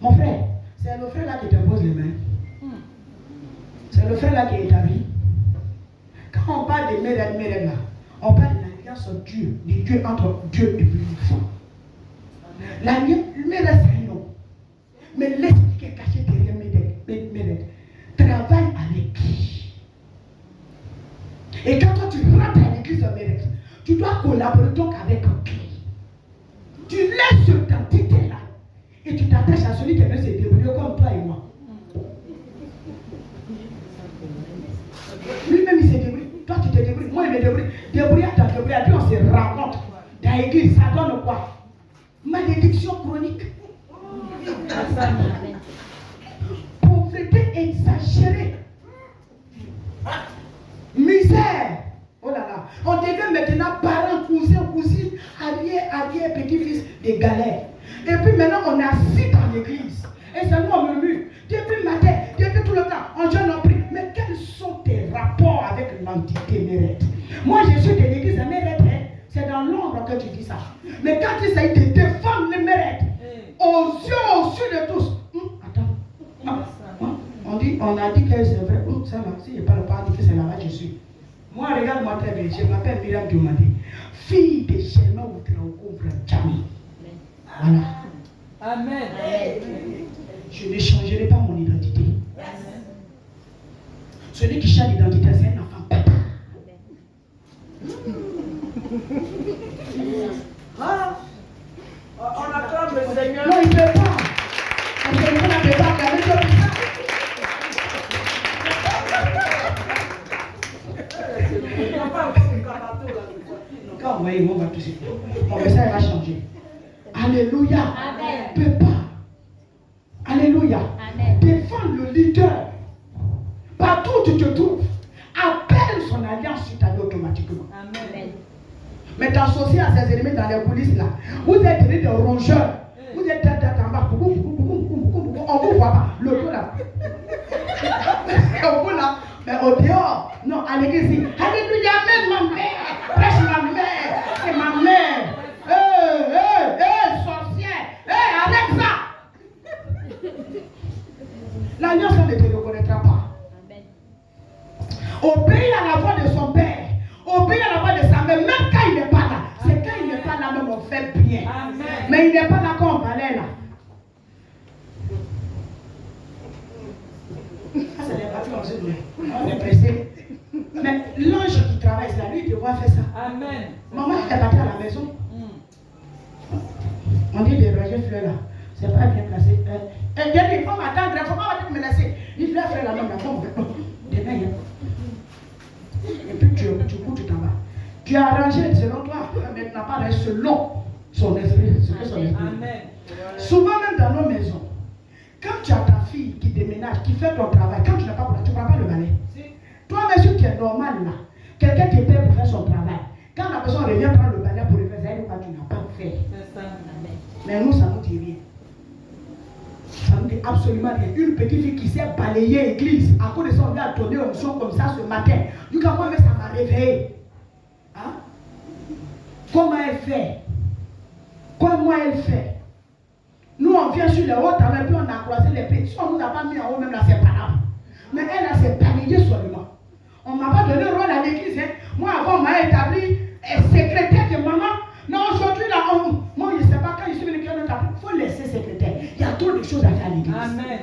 mon frère, c'est le frère là qui te pose les mains. C'est le frère là qui est ta vie. Quand on parle de Mérène là, on parle de l'alliance Dieu, de Dieu entre Dieu et l'enfant. L'alliance, Mérène c'est un nom. Mais l'esprit qui est caché derrière Mérène travaille avec qui? Et quand toi tu rentres à l'église de Mérène, tu dois collaborer donc avec qui? Tu laisses cette entité là et tu t'attaches à celui qui veut se débrouiller comme toi et moi. Lui-même il se débrouille. Toi tu te débrouilles, moi je me débrouille. Débrouillard, puis on se rencontre. Dans l'église, ça donne quoi? Malédiction chronique. Pauvreté exagérée. Misère. Oh là là. On devient maintenant parents, cousins, cousines, arrière, petit-fils des galères. Et puis maintenant on est assis dans l'église. Et ça nous on murmure. Depuis le matin, depuis tout le temps, on jeûne, on prie. Mais quels sont tes rapports avec l'entité Mérène? Moi je suis de l'église de Mérène. C'est dans l'ombre que tu dis ça. Mais quand il s'agit de défendre les Mérènes, aux yeux, au-dessus de tous. Attends. On a dit que c'est vrai. Ça va, si je ne parle pas, c'est là-bas que je suis. Moi, regarde-moi très bien. Je m'appelle Myriam Diomandé. Fille de Shelma Outraoko Jami. Voilà. Amen. Je ne changerai pas mon identité. Celui qui change l'identité, c'est un enfant papa. On acclame le Seigneur. Non, il ne peut pas. On ne peut pas regarder comme ça. Quand on va y voir, on va tout suite. Mon message va changer. Alléluia. Amen. Ne peut pas. Alléluia. Amen. Défends le leader. Partout où tu te trouves, appelle son alliance sur ta vie automatiquement. Amen. Mais t'associer à ses ennemis dans les coulisses là, vous êtes des rongeurs. Vous êtes en bas, on vous voit pas. Le dos là. On vous là. Mais au dehors, non, à l'église, alléluia, même ma mère, prêche ma mère, c'est ma mère. Sorcière, arrête ça. L'alliance, on ne te reconnaîtra pas. Obéis à la voix de son père, obéis à la voix de sa mère, même quand il n'est pas là. C'est quand il n'est pas là, même on fait bien. Amen. Mais il n'est pas là quand on parlait là. Ça, c'est les parties comme ça. On est pressé. Mais l'ange qui travaille, c'est la lui qui doit faire ça. Amen. Maman, elle est partie à la maison. On dit des rangées fleurs là. C'est pas bien placé. Il faut m'attendre, il ne faut pas me laisser. Il faut faire la main, la pompe. Et puis tu cours, tu t'en vas. Tu as arrangé selon toi, mais tu n'as pas arrangé selon son esprit. Amen. Souvent même dans nos maisons, quand tu as ta fille qui déménage, qui fait ton travail, quand tu n'as pas pour tu ne prends pas le balai. Toi-même, si tu es normal là, quelqu'un te paie pour faire son travail. Quand la personne revient prendre le balai pour le faire, c'est tu n'as pas fait. Mais nous, ça ne nous dit rien. Ça ne nous dit absolument rien. Une petite fille qui s'est balayée l'église, à cause de ça, on lui a donné une option comme ça ce matin. Du coup, moi, ça m'a réveillé. Hein? Comment elle fait? Comment elle fait? Nous, on vient sur les hauts talents, puis on a croisé les Si on ne nous a pas mis en haut, même là, c'est pas là. Mais elle a ses paniers seulement. On ne m'a pas donné rôle à l'église. Hein. Moi, avant, on m'a établi secrétaire de maman. Non, aujourd'hui, là, moi, je ne sais pas quand je suis venu, il faut laisser secrétaire. Il y a trop de choses à faire à l'église. Amen.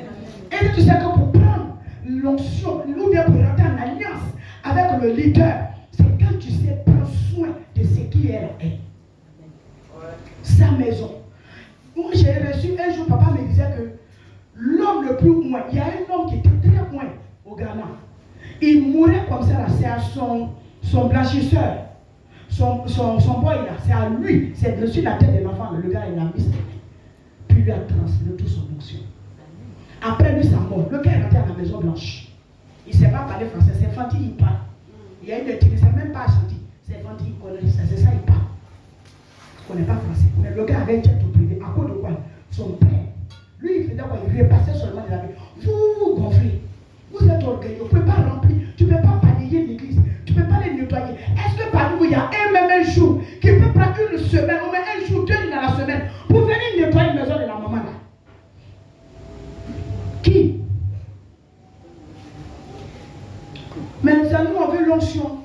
Et tu sais que pour prendre l'onction, ou bien pour rentrer en alliance avec le leader, c'est quand tu sais prendre soin de ce qui elle est. Sa maison. Moi, j'ai reçu un jour, papa me disait que l'homme le plus loin, il y a un homme qui était très loin au Ghana. Il mourait comme ça, là, c'est à son blanchisseur, son boy là, c'est à lui, c'est dessus la tête de l'enfant, le gars il a mis, puis lui a transmis toute son onction. Après lui, sa mort, le gars est rentré à la Maison Blanche. Il ne sait pas parler français, c'est Fanti, il parle. Il y a une étude, il ne sait même pas chanter, c'est Fanti, il connaît ça, c'est ça, il parle. Il ne connaît pas français, mais le gars avait un jet tout privé, à cause de quoi? Son père. Lui, il faisait quoi? Il repassait seulement de la vie. Vous gonflez. Vous êtes orgueilleux. Vous ne pouvez pas remplir. Tu ne peux pas balayer l'église. Tu ne peux pas les nettoyer. Est-ce que parmi vous, il y a un jour qui peut prendre une semaine, ou même un jour, 2 jours dans la semaine, pour venir nettoyer la maison de la maman là? Qui? Maintenant, nous, on veut l'onction.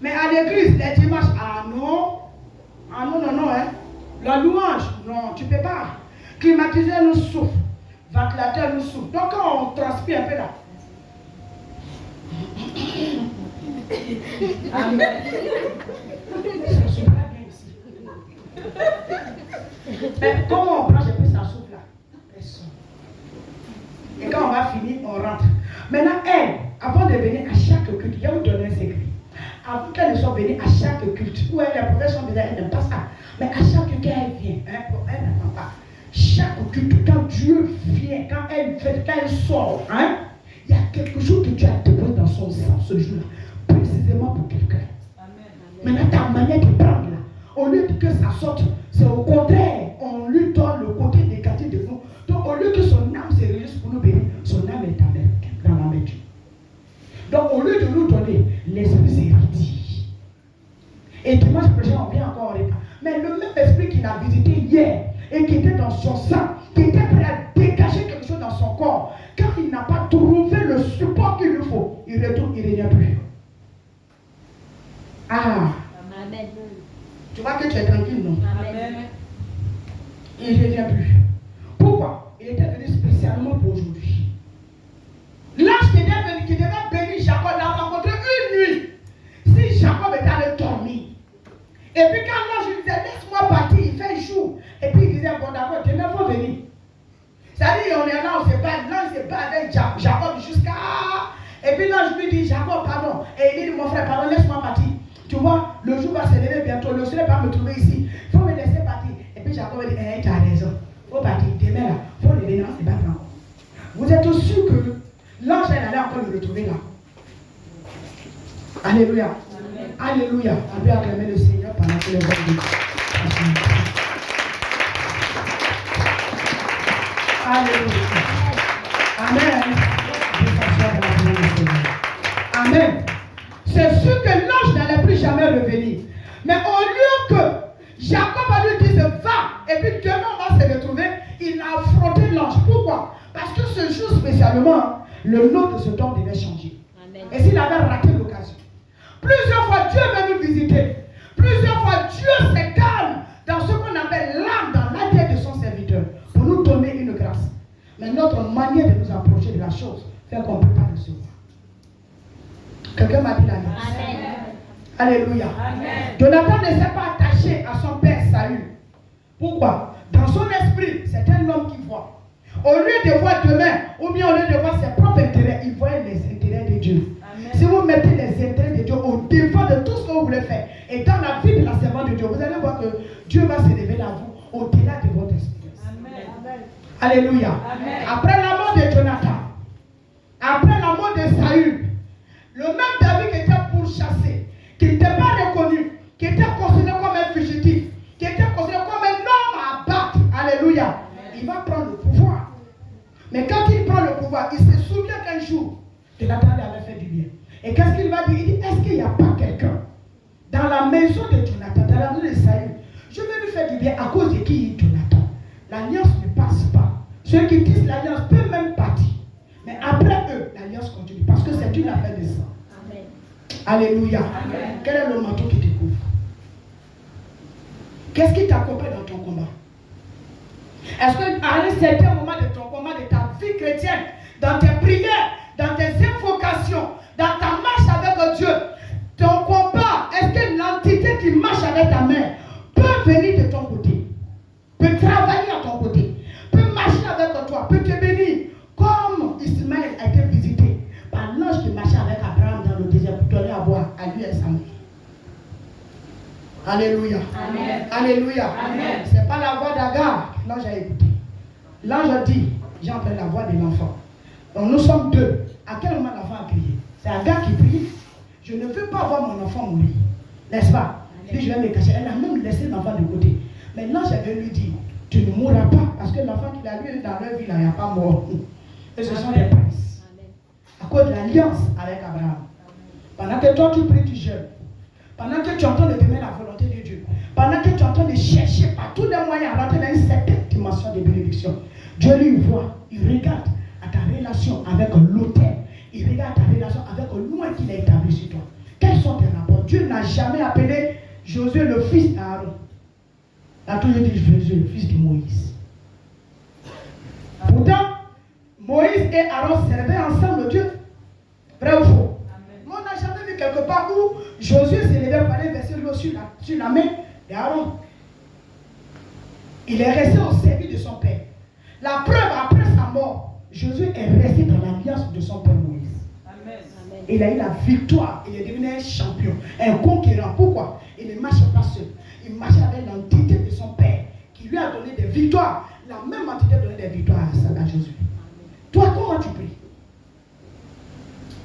Mais à l'église, les dimanches, ah non. Ah non, non, non, hein. La louange, non, tu ne peux pas. Climatiseur nous souffle. Ventilateur nous souffle. Donc quand on transpire un peu là. Amen. Ça souffle bien ici. Mais comment on branche un peu ça souffle là? Et quand on va finir, on rentre. Maintenant, elle, avant de venir à chaque culte, je vais vous donner un secret. Avant qu'elle ne soit venue à chaque culte, où elle est profession bizarre, elle n'aime pas ça. Mais à chaque culte, elle vient. Hein, elle n'attend pas. Chaque culte, quand Dieu vient, quand elle sort, hein, il y a quelque chose que Dieu a déposé dans son sang ce jour-là, précisément pour quelqu'un. Maintenant, ta manière de prendre là, au lieu que ça sorte, c'est au contraire, on lui donne le côté négatif de vous. Donc, au lieu que son âme se réjouisse pour nous bénir, son âme est dans la main de Dieu. Donc, au lieu de nous donner, l'esprit s'est réduit. Et dimanche prochain, on vient encore en retard. Mais le même esprit qu'il a visité hier, et qui était dans son sang, qui était prêt à dégager quelque chose dans son corps, quand il n'a pas trouvé le support qu'il lui faut, il retourne, il ne revient plus. Ah! Amen. Tu vois que tu es tranquille, non? Amen. Il ne revient plus. Pourquoi? Il était venu spécialement pour aujourd'hui. L'ange qui devait bénir Jacob l'a rencontré une nuit. Si Jacob était allé dormir, et puis quand l'ange lui disait, laisse-moi partir, il fait jour. Et puis il disait, bon d'accord, demain il faut venir. C'est-à-dire, on est là, on se bat, l'ange se bat avec Jacob jusqu'à... Et puis l'ange lui dit, Jacob, pardon. Et il dit, mon frère, pardon, laisse-moi partir. Tu vois, le jour va se lever bientôt, le soleil va me trouver ici. Il faut me laisser partir. Et puis Jacob dit, tu as raison. Il faut partir, demain là, il faut revenir, on se bat encore. Vous êtes sûr que l'ange allait encore le retrouver là? Alléluia. Amen. Alléluia. On peut acclamer le Seigneur pendant que les voix. Alléluia. Amen. Amen. C'est sûr que l'ange n'allait plus jamais revenir. Mais au lieu que Jacob a lui dit va, et puis demain on va se retrouver, il a affronté l'ange. Pourquoi? Parce que ce jour spécialement, le nom de ce don devait changer. Amen. Et s'il avait raté l'occasion. Plusieurs fois Dieu veut nous visiter. Plusieurs fois Dieu se calme dans ce qu'on appelle l'âme, dans la tête de son serviteur, pour nous donner une grâce. Mais notre manière de nous approcher de la chose fait qu'on ne peut pas recevoir. Quelqu'un m'a dit la grâce. Alléluia. Amen. Jonathan ne s'est pas attaché à son père Saül. Pourquoi? Dans son esprit, c'est un homme qui voit. Au lieu de voir demain, ou bien au lieu de voir ses propres intérêts, il voit les intérêts de Dieu. Amen. Si vous mettez les intérêts de Dieu au devant de tout ce que vous voulez faire, et dans la vie de la servante de Dieu, vous allez voir que Dieu va se révéler à vous au-delà de votre esprit. Amen. Alléluia. Amen. Après la mort de Jonathan, après la mort de Saül, le même David qui était pourchassé, qui n'était pas reconnu, qui était considéré comme un fugitif, qui était considéré comme un homme à battre, alléluia, amen, il va prendre le pouvoir. Mais quand il prend le pouvoir, il se souvient qu'un jour, Jonathan lui avait fait du bien. Et qu'est-ce qu'il va dire? Il dit, est-ce qu'il n'y a pas quelqu'un dans la maison de Jonathan, dans la maison de Saül? Je vais lui faire du bien à cause de qui Jonathan? L'alliance ne passe pas. Ceux qui disent l'alliance peuvent même pas grâce continue. Parce que c'est une affaire de sang. Amen. Alléluia. Amen. Quel est le manteau qui te couvre? Qu'est-ce qui t'accompagne dans ton combat? Est-ce qu'à un certain moment de ton combat, de ta vie chrétienne, dans tes prières, dans tes invocations, dans ta marche avec Dieu, ton combat, est-ce que l'entité qui marche avec ta main peut venir de ton côté, peut travailler à ton côté, peut marcher avec toi, peut te bénir, comme Ismaël a été visité par l'ange qui marchait avec Abraham dans le désert pour donner à boire à lui et sa mère. Alléluia. Amen. Alléluia. Amen. C'est pas la voix d'Agar que l'ange a écouté. L'ange dit, j'ai entendu la voix de l'enfant. Donc nous sommes deux. À quel moment l'enfant a crié? C'est Agar qui prie. Je ne veux pas voir mon enfant mourir. N'est-ce pas? Puis je vais me cacher. Elle a même laissé l'enfant de côté. Mais l'ange avait lui dit, tu ne mourras pas. Parce que l'enfant qu'il a lu dans leur vie, là, il n'y a pas mort. Et ce sont des princes. À cause de l'alliance avec Abraham. Pendant que toi tu pries, tu jeûnes. Pendant que tu entends de demander la volonté de Dieu. Pendant que tu entends de chercher par tous les moyens à rentrer dans une certaine dimension de bénédiction. Dieu lui voit, il regarde à ta relation avec l'autel. Il regarde ta relation avec le loin qu'il a établi sur toi. Quels sont tes rapports? Dieu n'a jamais appelé Josué le fils d'Aaron. Il a toujours dit Josué le fils de Moïse. Pourtant, Moïse et Aaron servaient ensemble Dieu. Vrai ou faux? Mais on n'a jamais vu quelque part où Josué s'élevait par les verser l'eau sur la main d'Aaron. Il est resté au service de son père. La preuve, après sa mort, Josué est resté dans l'alliance de son père Moïse. Amen. Il a eu la victoire. Il est devenu un champion, un conquérant. Pourquoi? Il ne marchait pas seul. Il marchait avec l'entité de son père qui lui a donné des victoires. La même entité a donné des victoires à Josué. Toi, comment tu pries?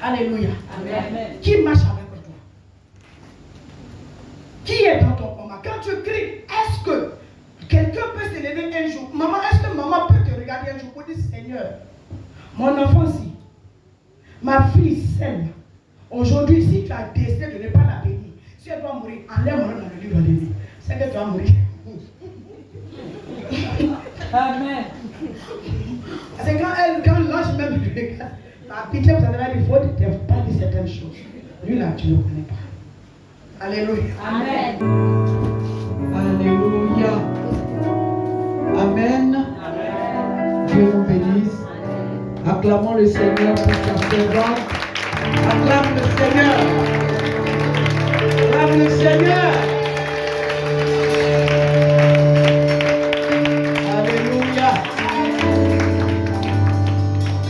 Alléluia. Amen. Qui marche avec toi? Qui est dans ton combat? Quand tu cries, est-ce que quelqu'un peut se lever un jour? Maman, est-ce que maman peut te regarder un jour pour dire Seigneur, mon enfant si, ma fille celle, aujourd'hui, si tu as décidé de ne pas la bénir, si elle doit mourir, enlève mon nom dans le livre de vie. C'est que tu vas mourir. Amen. C'est quand l'ange même lui regarde, par pitié, vous avez dit, il faut pas dire certaines choses. Lui là, tu ne le connais pas. Alléluia. Amen. Alléluia. Amen. Dieu nous bénisse. Acclamons le Seigneur pour sa servante. Acclame le Seigneur. Acclame le Seigneur. Alléluia.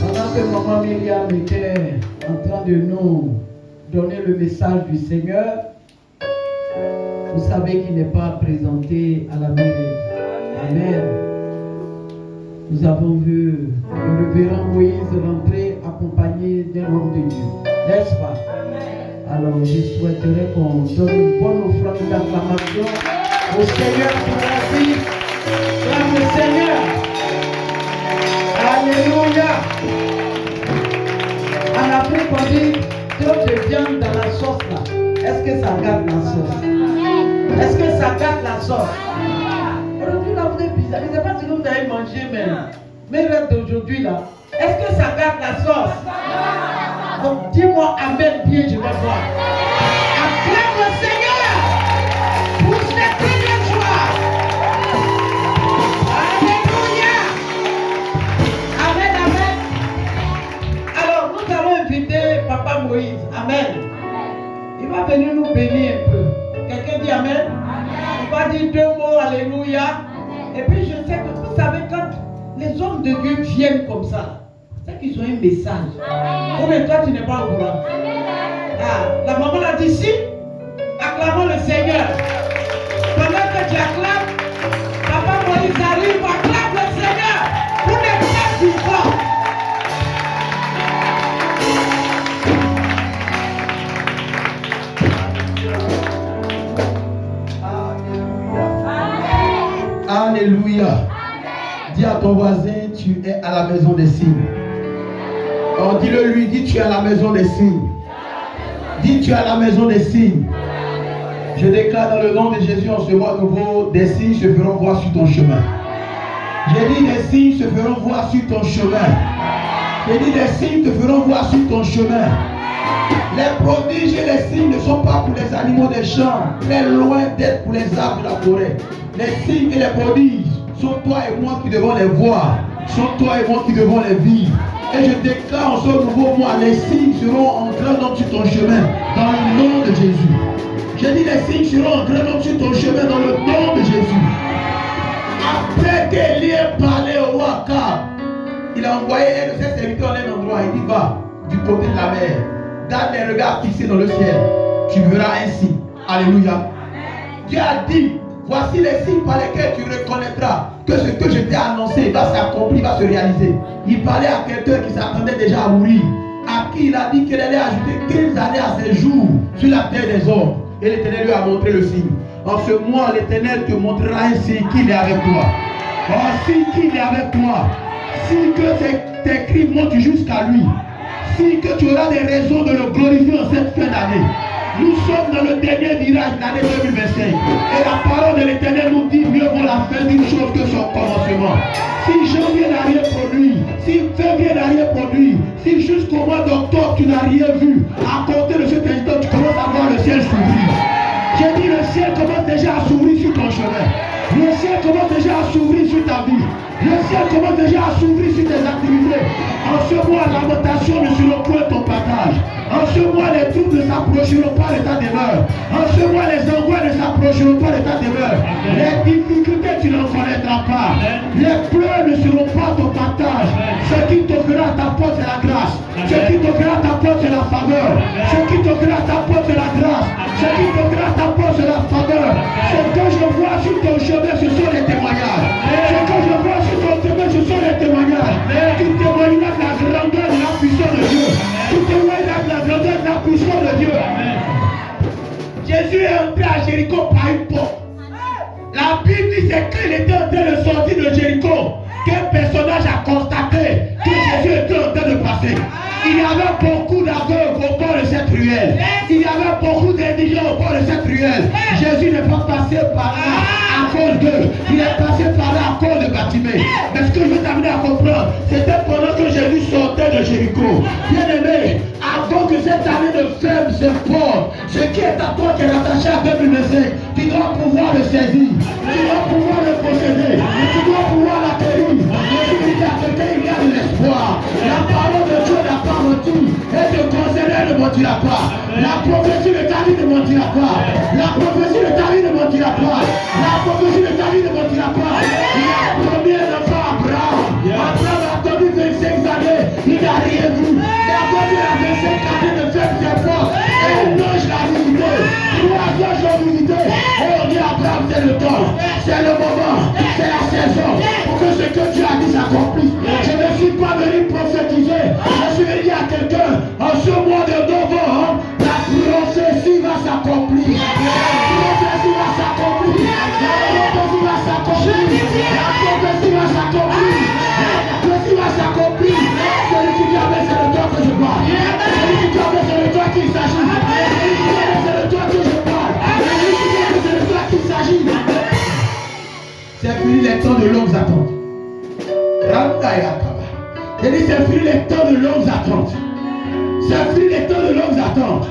Pendant que maman Myriam était en train de nous donner le message du Seigneur, vous savez qu'il n'est pas présenté à la mairie. Amen. Nous avons vu le révérend Moïse rentrer accompagné d'un homme de Dieu. N'est-ce pas? Alors je souhaiterais qu'on donne une bonne offrande d'acclamation au Seigneur pour la vie. Acclame le Seigneur. Alléluia. En Afrique, on dit trop de viande dans la sauce là. Est-ce que ça garde la sauce? Est-ce que ça garde la sauce? Aujourd'hui là, vous êtes bizarre. Je ne sais pas si vous avez mangé, mais rêve d'aujourd'hui là, est-ce que ça garde la sauce? Donc dis-moi Amen bien, je vais voir. Acclame le Seigneur pour cette première joie. Alléluia. Amen, amen. Alors nous allons inviter Papa Moïse. Amen. Il va venir nous bénir un peu. Quelqu'un dit Amen? Il va dire deux mots, Alléluia. Et puis je sais que vous savez, quand les hommes de Dieu viennent comme ça, c'est qu'ils ont un message. Ou bien toi tu n'es pas au courant. Ah, la maman l'a dit ici, acclamons le Seigneur. Pendant que tu acclames, Papa Moïse arrive, acclame le Seigneur pour les frères du corps. Alléluia. Dis à ton voisin, tu es à la maison des signes. Oh, dis-le lui, dis tu es à la maison des signes. Dis tu es à la maison des signes. Je déclare dans le nom de Jésus en ce mois nouveau, des signes se feront voir sur ton chemin. J'ai dit des signes se feront voir sur ton chemin. Je dis, les signes te feront voir sur ton chemin. Les prodiges et les signes ne sont pas pour les animaux des champs, très loin d'être pour les arbres de la forêt. Les signes et les prodiges sont toi et moi qui devons les voir, sont toi et moi qui devons les vivre. Et je déclare en ce nouveau mois, les signes seront en grand nombre sur ton chemin, dans le nom de Jésus. Je dis, les signes seront en grand nombre sur ton chemin, dans le nom de Jésus. Après qu'Élie ait parlé au roi Akab, il a envoyé un de ses serviteurs à un endroit. Il dit, va du côté de la mer, garde les regards fixés dans le ciel, tu verras un signe. Alléluia. Dieu a dit, voici les signes par lesquels tu reconnaîtras que ce que je t'ai annoncé va s'accomplir, va se réaliser. Il parlait à quelqu'un qui s'attendait déjà à mourir, à qui il a dit qu'il allait ajouter 15 années à ses jours sur la terre des hommes. Et l'Éternel lui a montré le signe. En ce mois, l'Éternel te montrera un signe qu'il est avec toi. Un signe qu'il est avec toi. Signe que tes cris montent jusqu'à lui. Signe que tu auras des raisons de le glorifier en cette fin d'année. Nous sommes dans le dernier virage de l'année 2025. Et la parole de l'Éternel nous dit mieux vaut la fin d'une chose que son commencement. Si janvier n'a rien produit, si février n'a rien produit, si jusqu'au mois d'octobre tu n'as rien vu, à compter de cet instant tu commences à voir le ciel s'ouvrir. J'ai dit le ciel commence déjà à s'ouvrir sur ton chemin. Le ciel commence déjà à s'ouvrir sur ta vie. Le ciel commence déjà à s'ouvrir sur tes activités. En ce mois, la lamentation ne sera point ton partage. En ce mois, les troubles ne s'approcheront pas de ta demeure. En ce mois, les angoisses ne s'approcheront pas de ta demeure. Les difficultés, tu n'en connaîtras pas. Les pleurs ne seront pas ton partage. Ce qui t'offrira ta porte, c'est la grâce. Ce qui t'offrira ta porte, c'est la faveur. Ce qui t'offrira ta porte, c'est la grâce. Ce qui t'offrira ta porte, c'est la faveur. Ce que je vois sur ton chemin, ce sont les témoignages. Ce que je vois sur ton chemin, ce sont les témoignages. Tu témoigneras de la grandeur de la puissance de Dieu. Tu témoigneras de la grandeur de la puissance de Dieu. Jésus est entré à Jéricho par une porte. La Bible dit c'est qu'il était en train de sortir de Jéricho qu'un personnage a constaté que Jésus était en train de passer. Il y avait beaucoup d'aveugles au bord de cette ruelle. Il y avait beaucoup d'indigents au bord de cette ruelle. Jésus n'est pas passé par là à cause d'eux. Il est passé par là à cause de Bartimée. Mais ce que je veux t'amener à comprendre, c'était pendant que Jésus sortait de Jéricho. Bien aimé, avant que cette année ne ferme ses portes, ce qui est à toi qui est attaché à 2025, tu dois pouvoir le saisir. Tu dois pouvoir le posséder. Tu dois pouvoir l'acquérir. Je dis à quelqu'un, il y a de l'espoir. La parole de Dieu n'a pas menti. Et te concernant ne mentira pas. La prophétie de ta vie ne mentira pas. La prophétie de ta vie ne mentira pas. La prophétie de ta vie ne mentira pas. Il a promis un enfant à Abraham. Abraham a attendu 25 années. Il n'a rien vu. Et après il a 25 années de faire ses portes. Et un ange l'a visité. 3 anges l'ont visité. Et on dit à Abraham, c'est le temps. C'est le moment. C'est la saison. Pour que ce que Dieu a dit s'accomplisse. Je ne suis pas venu prophétiser. Je suis venu à quelqu'un. En ce mois de novembre, la prophétie va s'accomplir. La prophétie va s'accomplir. La prophétie va s'accomplir. La prophétie va s'accomplir. La prophétie va s'accomplir. Celui qui dit amen, c'est de toi que je parle. Celui qui dit amen, c'est de toi qu'il s'agit. Celui qui dit amen, c'est de toi que je parle. Celui qui dit amen, c'est de toi qu'il s'agit. C'est fini les temps de longues attentes. J'ai dit c'est fini les temps de longues attentes. C'est fini les temps de longues attentes.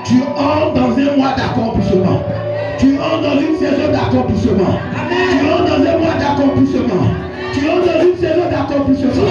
Tu entres dans un mois d'accomplissement. Tu entres dans une saison d'accomplissement. Tu entres dans un mois d'accomplissement. Tu entres dans une saison d'accomplissement.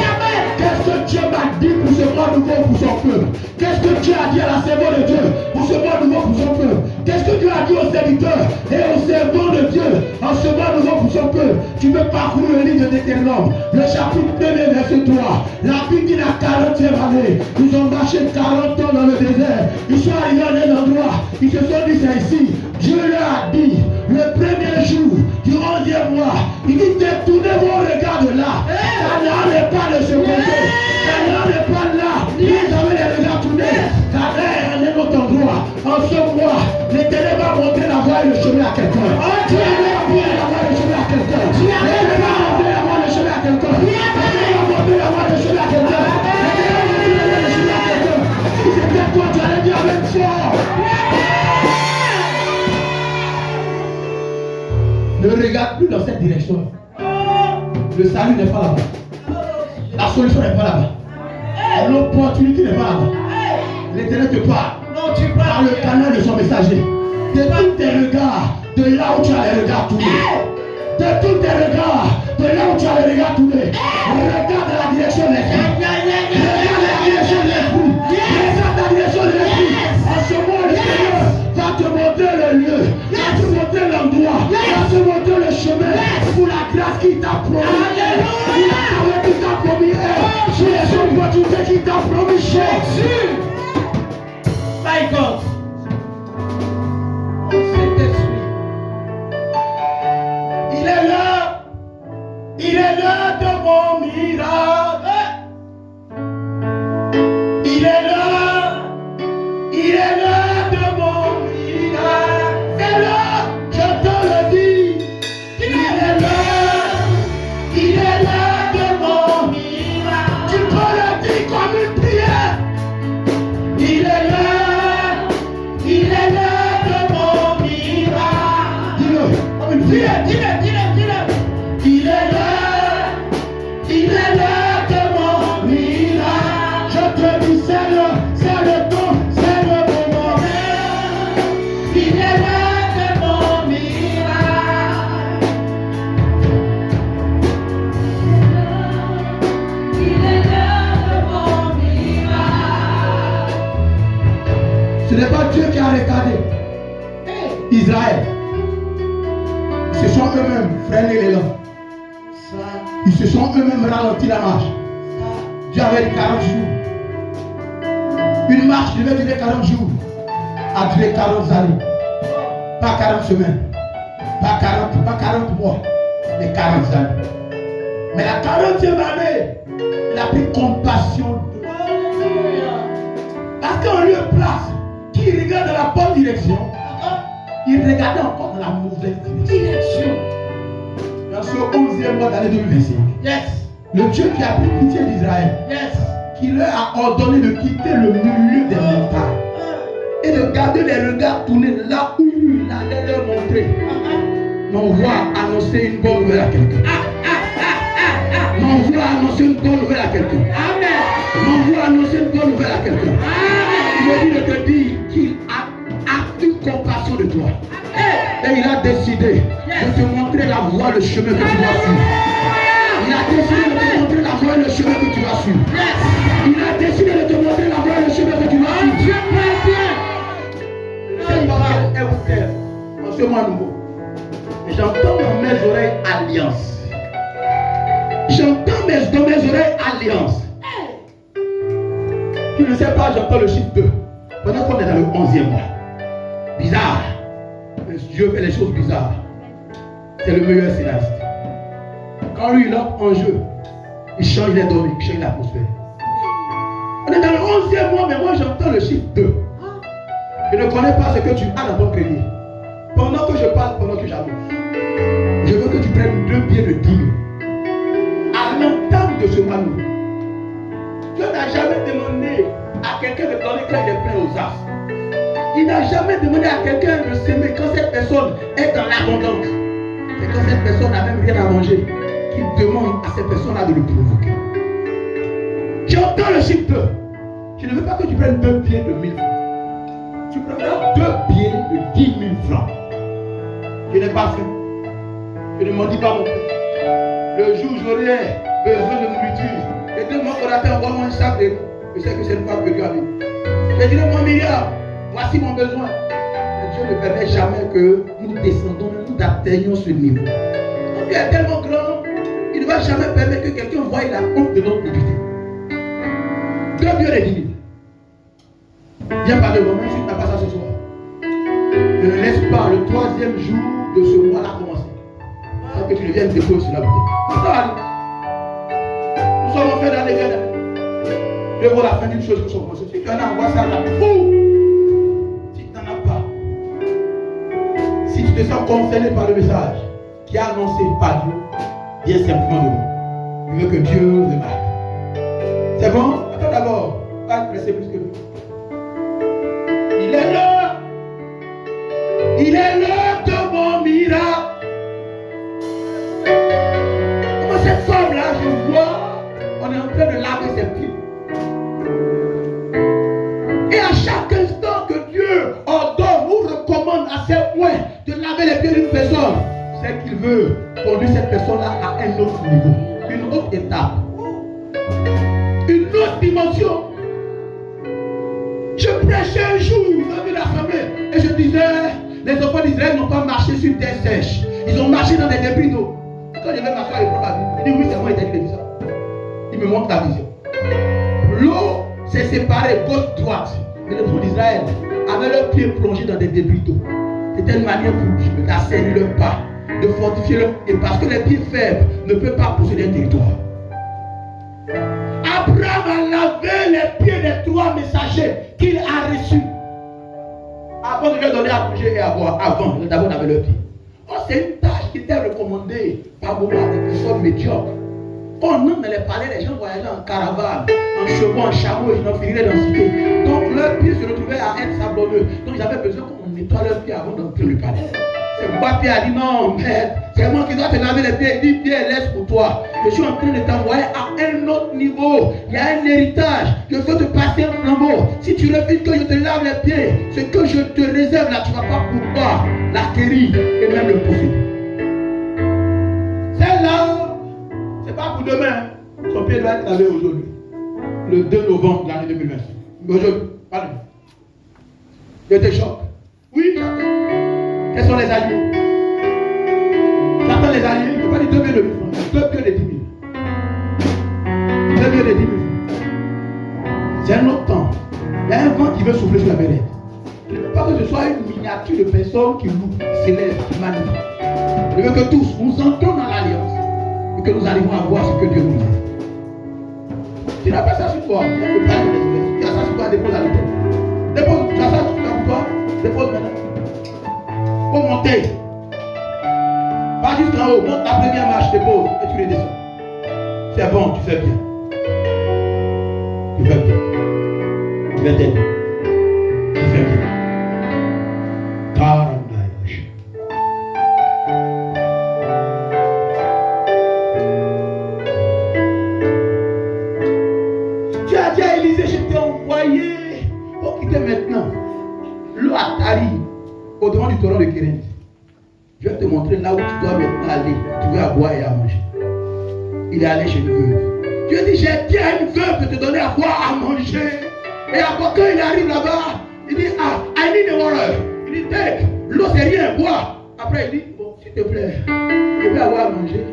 Qu'est-ce que Dieu m'a dit pour ce mois nouveau pour son peuple? Qu'est-ce que Dieu a dit à la servante de Dieu pour ce mois nouveau pour son peuple? Qu'est-ce que Dieu a dit aux serviteurs et aux servants de Dieu en ce mois nouveau pour son peuple? Tu peux parcourir le livre de Deutéronome, le chapitre 1er verset 3. La Bible dit la 40e année. Ils ont marché 40 ans dans le désert. Ils sont arrivés à un endroit. Ils se sont dit c'est ici. Dieu leur a dit le premier jour du 11e mois, il dit détournez vos regards de là. Canaan n'est pas de ce côté. Canaan n'est pas là. Ils avaient les regards tournés. Canaan est un autre endroit. En ce mois, l'Éternel va montrer la voie et le chemin à quelqu'un. Tu vas montrer la voie et le chemin à quelqu'un. Tu vas montrer la voie et le chemin à quelqu'un. Tu vas montrer la voie et le chemin à quelqu'un. Si c'était toi, tu allais dire avec fort. Ne regarde plus dans cette direction. Le salut n'est pas là-bas. La solution n'est pas là-bas. L'opportunité n'est pas là. L'Éternel te parle. Non, tu Par parles. le canal de son messager. De tous tes regards, de là où tu as les regards tournés. De tous tes regards, de là où tu as les regards tournés. Regarde la direction de l'esprit. Regarde la direction de l'esprit. Regarde la direction de l'esprit. En ce moment, le Seigneur va te montrer le lieu, va te montrer l'endroit, va te montrer le chemin pour la grâce qu'il t'a promis. Pour la parole qu'il t'a promis. Sur les opportunités qu'il t'a promis. Jésus. My God. Oh, Saint-Esprit. Il est là. Il est là de mon miracle. Il est là. Il est là de mon miracle. C'est là, je te le dis. Il est là. Il est là de mon miracle. Tu peux le dire comme une prière. Il est là. Il est là de mon miracle. Dis-le comme une prière. Dis-le. Il est là. Il est là de mon miracle. Je te dis, c'est le temps, c'est le moment. Il est là de mon miracle. Il est là de mon miracle. Ce n'est pas Dieu qui a regardé Israël. Ils se sont eux-mêmes freinés les langues. Ils se sont eux-mêmes ralenti la marche. Dieu avait dit 40 jours. Une marche devait durer 40 jours. A duré 40 années. Pas 40 semaines. Pas 40 mois. Mais 40 années. Mais la 40e année, il a pris compassion de parce qu'en lieu de place, qui regarde dans la bonne direction, il regardait encore dans la mauvaise direction. Dans ce 11e mois d'année 2025, Yes. le Dieu qui a pris pitié d'Israël, Yes. qui leur a ordonné de quitter le milieu des montagnes et de garder les regards tournés là où il allait leur montrer, m'envoie annoncer une bonne nouvelle à quelqu'un. M'envoie annoncer une bonne nouvelle à quelqu'un. Amen. M'envoie annoncer une bonne nouvelle à quelqu'un. Il me dit de te dire qu'il a eu compassion de toi. Et il a décidé de te montrer la voie, le chemin que tu dois suivre. Il a décidé de te montrer la voie, le chemin que tu dois suivre. Il a décidé de te montrer la voie, le chemin que tu dois suivre. C'est pas quel est votre terre en ce mois nouveau. J'entends dans mes oreilles alliance. J'entends dans mes oreilles alliance. Tu ne sais pas, j'entends le chiffre 2. Pendant qu'on est dans le 11e mois. Bizarre. Dieu fait les choses bizarres. C'est le meilleur scénariste. Quand lui il entre en jeu, il change les données, il change l'atmosphère. On est dans le 11e mois, mais moi j'entends le chiffre 2. Je ne connais pas ce que tu as dans ton grenier. Pendant que je parle, pendant que j'annonce, je veux que tu prennes 2 billets de 10 000. À l'entame de ce mois nouveau, Dieu n'a jamais demandé à quelqu'un de donner quand il est plein aux as. Il n'a jamais demandé à quelqu'un de s'aimer quand cette personne est dans l'abondance. C'est quand cette personne n'a même rien à manger qu'il demande à cette personne-là de le provoquer. J'entends le chiffre 2. Je ne veux pas que tu prennes 2 billets de 1000 francs. Tu prendras 2 billets de 10 000 francs. Je n'ai pas faim. Je ne m'en dis pas mon père. Le jour où j'aurai besoin de nourriture, les 2 mois qu'on a fait, envoie-moi un sac de. Je sais que c'est le pas que Dieu a mis. Je dirai mon milliard. Voici mon besoin. Mais Dieu ne permet jamais que nous descendons, nous atteignions ce niveau. Dieu est tellement grand, il ne va jamais permettre que quelqu'un voie la honte de notre pauvreté. 2 billets de 10 000. Viens par devant moi si tu n'as pas ça ce soir. Ne laisse pas le 3e jour de ce mois-là commencer. Sans que tu ne viennes déposer sur la bouteille. Ça va aller. Nous sommes en fin d'année, bien aimés. Je vois la fin d'une chose que sont commencées. Si tu en as, envoie ça là. Si tu n'en as pas, si tu te sens concerné par le message qui est annoncé par Dieu, viens simplement devant. Je veux que Dieu remarque. C'est bon? Attends d'abord. Pas te presser plus que nous. Il est là. Il est là de mon miracle. Comment cette femme-là, je vois, on est en train de laver ses pieds. personne, c'est qu'il veut conduire cette personne-là à un autre niveau, une autre étape, une autre dimension. Je prêchais un jour dans une assemblée et je disais, les enfants d'Israël n'ont pas marché sur terre sèche, ils ont marché dans des débris d'eau. Quand je vais m'asseoir et prendre la Bible, il dit oui, c'est moi qui ai dit ça. Il me montre la vision. L'eau s'est séparée gauche-droite. Mais les enfants d'Israël avaient leurs pieds plongés dans des débris d'eau. C'était une manière pour d'assainir leur pas, de fortifier leur. Et parce que les pieds faibles ne peuvent pas posséder un territoire. Abraham a lavé les pieds des 3 messagers qu'il a reçus. Avant de leur donner à manger et à boire, avant, d'abord laver leurs pieds. Oh, c'est une tâche qui était recommandée par beaucoup de personnes médiocres. Quand on entre dans les palais, les gens voyageaient en caravane, en chevaux, en chameau, ils en finiraient dans la cité. Donc leurs pieds se retrouvaient à être sablonneux. Donc ils avaient besoin qu'on nettoie leurs pieds avant d'entrer le palais. C'est pourquoi Pierre a dit non, mais c'est moi qui dois te laver les pieds. Il dit Pierre, laisse pour toi. Je suis en train de t'envoyer à un autre niveau. Il y a un héritage. Je veux te passer un flambeau. Si tu refuses que je te lave les pieds, ce que je te réserve là, tu ne vas pas pouvoir l'acquérir et même le posséder. Celle-là, c'est pas pour demain. Son pied doit être lavé aujourd'hui. Le 2 novembre de l'année 2025. Aujourd'hui, pardon. Je te choque. Oui, j'attends. Quels sont les alliés? J'attends les alliés. Il ne faut pas dire 2 pieds de 1000 francs. 2 pieds de 10 000. 2 pieds de 10 000 francs. C'est un autre temps. Il y a un vent qui veut souffler sur la bérette. Je ne veux pas que ce soit une miniature de personnes qui nous célèbrent, qui magnifique. Je veux que tous nous entrons dans l'alliance et que nous arrivons à voir ce que Dieu nous dit. Tu n'as pas ça sur toi. Tu as ça sur toi, dépose à l'autel. Dépose, tu as ça sur toi, dépose maintenant. Faut monter. Pas jusqu'en haut, monte la première marche, dépose et tu les descends. C'est bon, tu fais bien. Tu fais bien. Tu fais bien. Tu fais bien. Tu as dit à Élisée, je t'ai envoyé pour quitter maintenant l'eau à Tari, au-devant du torrent de Kérinth. Je vais te montrer là où tu dois maintenant aller. Tu veux à boire et à manger. Il est allé chez une veuve. Dieu dit, j'ai dit à une veuve de te donner à boire, à manger. Et après, quand il arrive là-bas, il dit, ah, I need the water. Il dit, take, l'eau c'est rien, bois. Après, il dit, bon, s'il te plaît, je veux avoir à manger.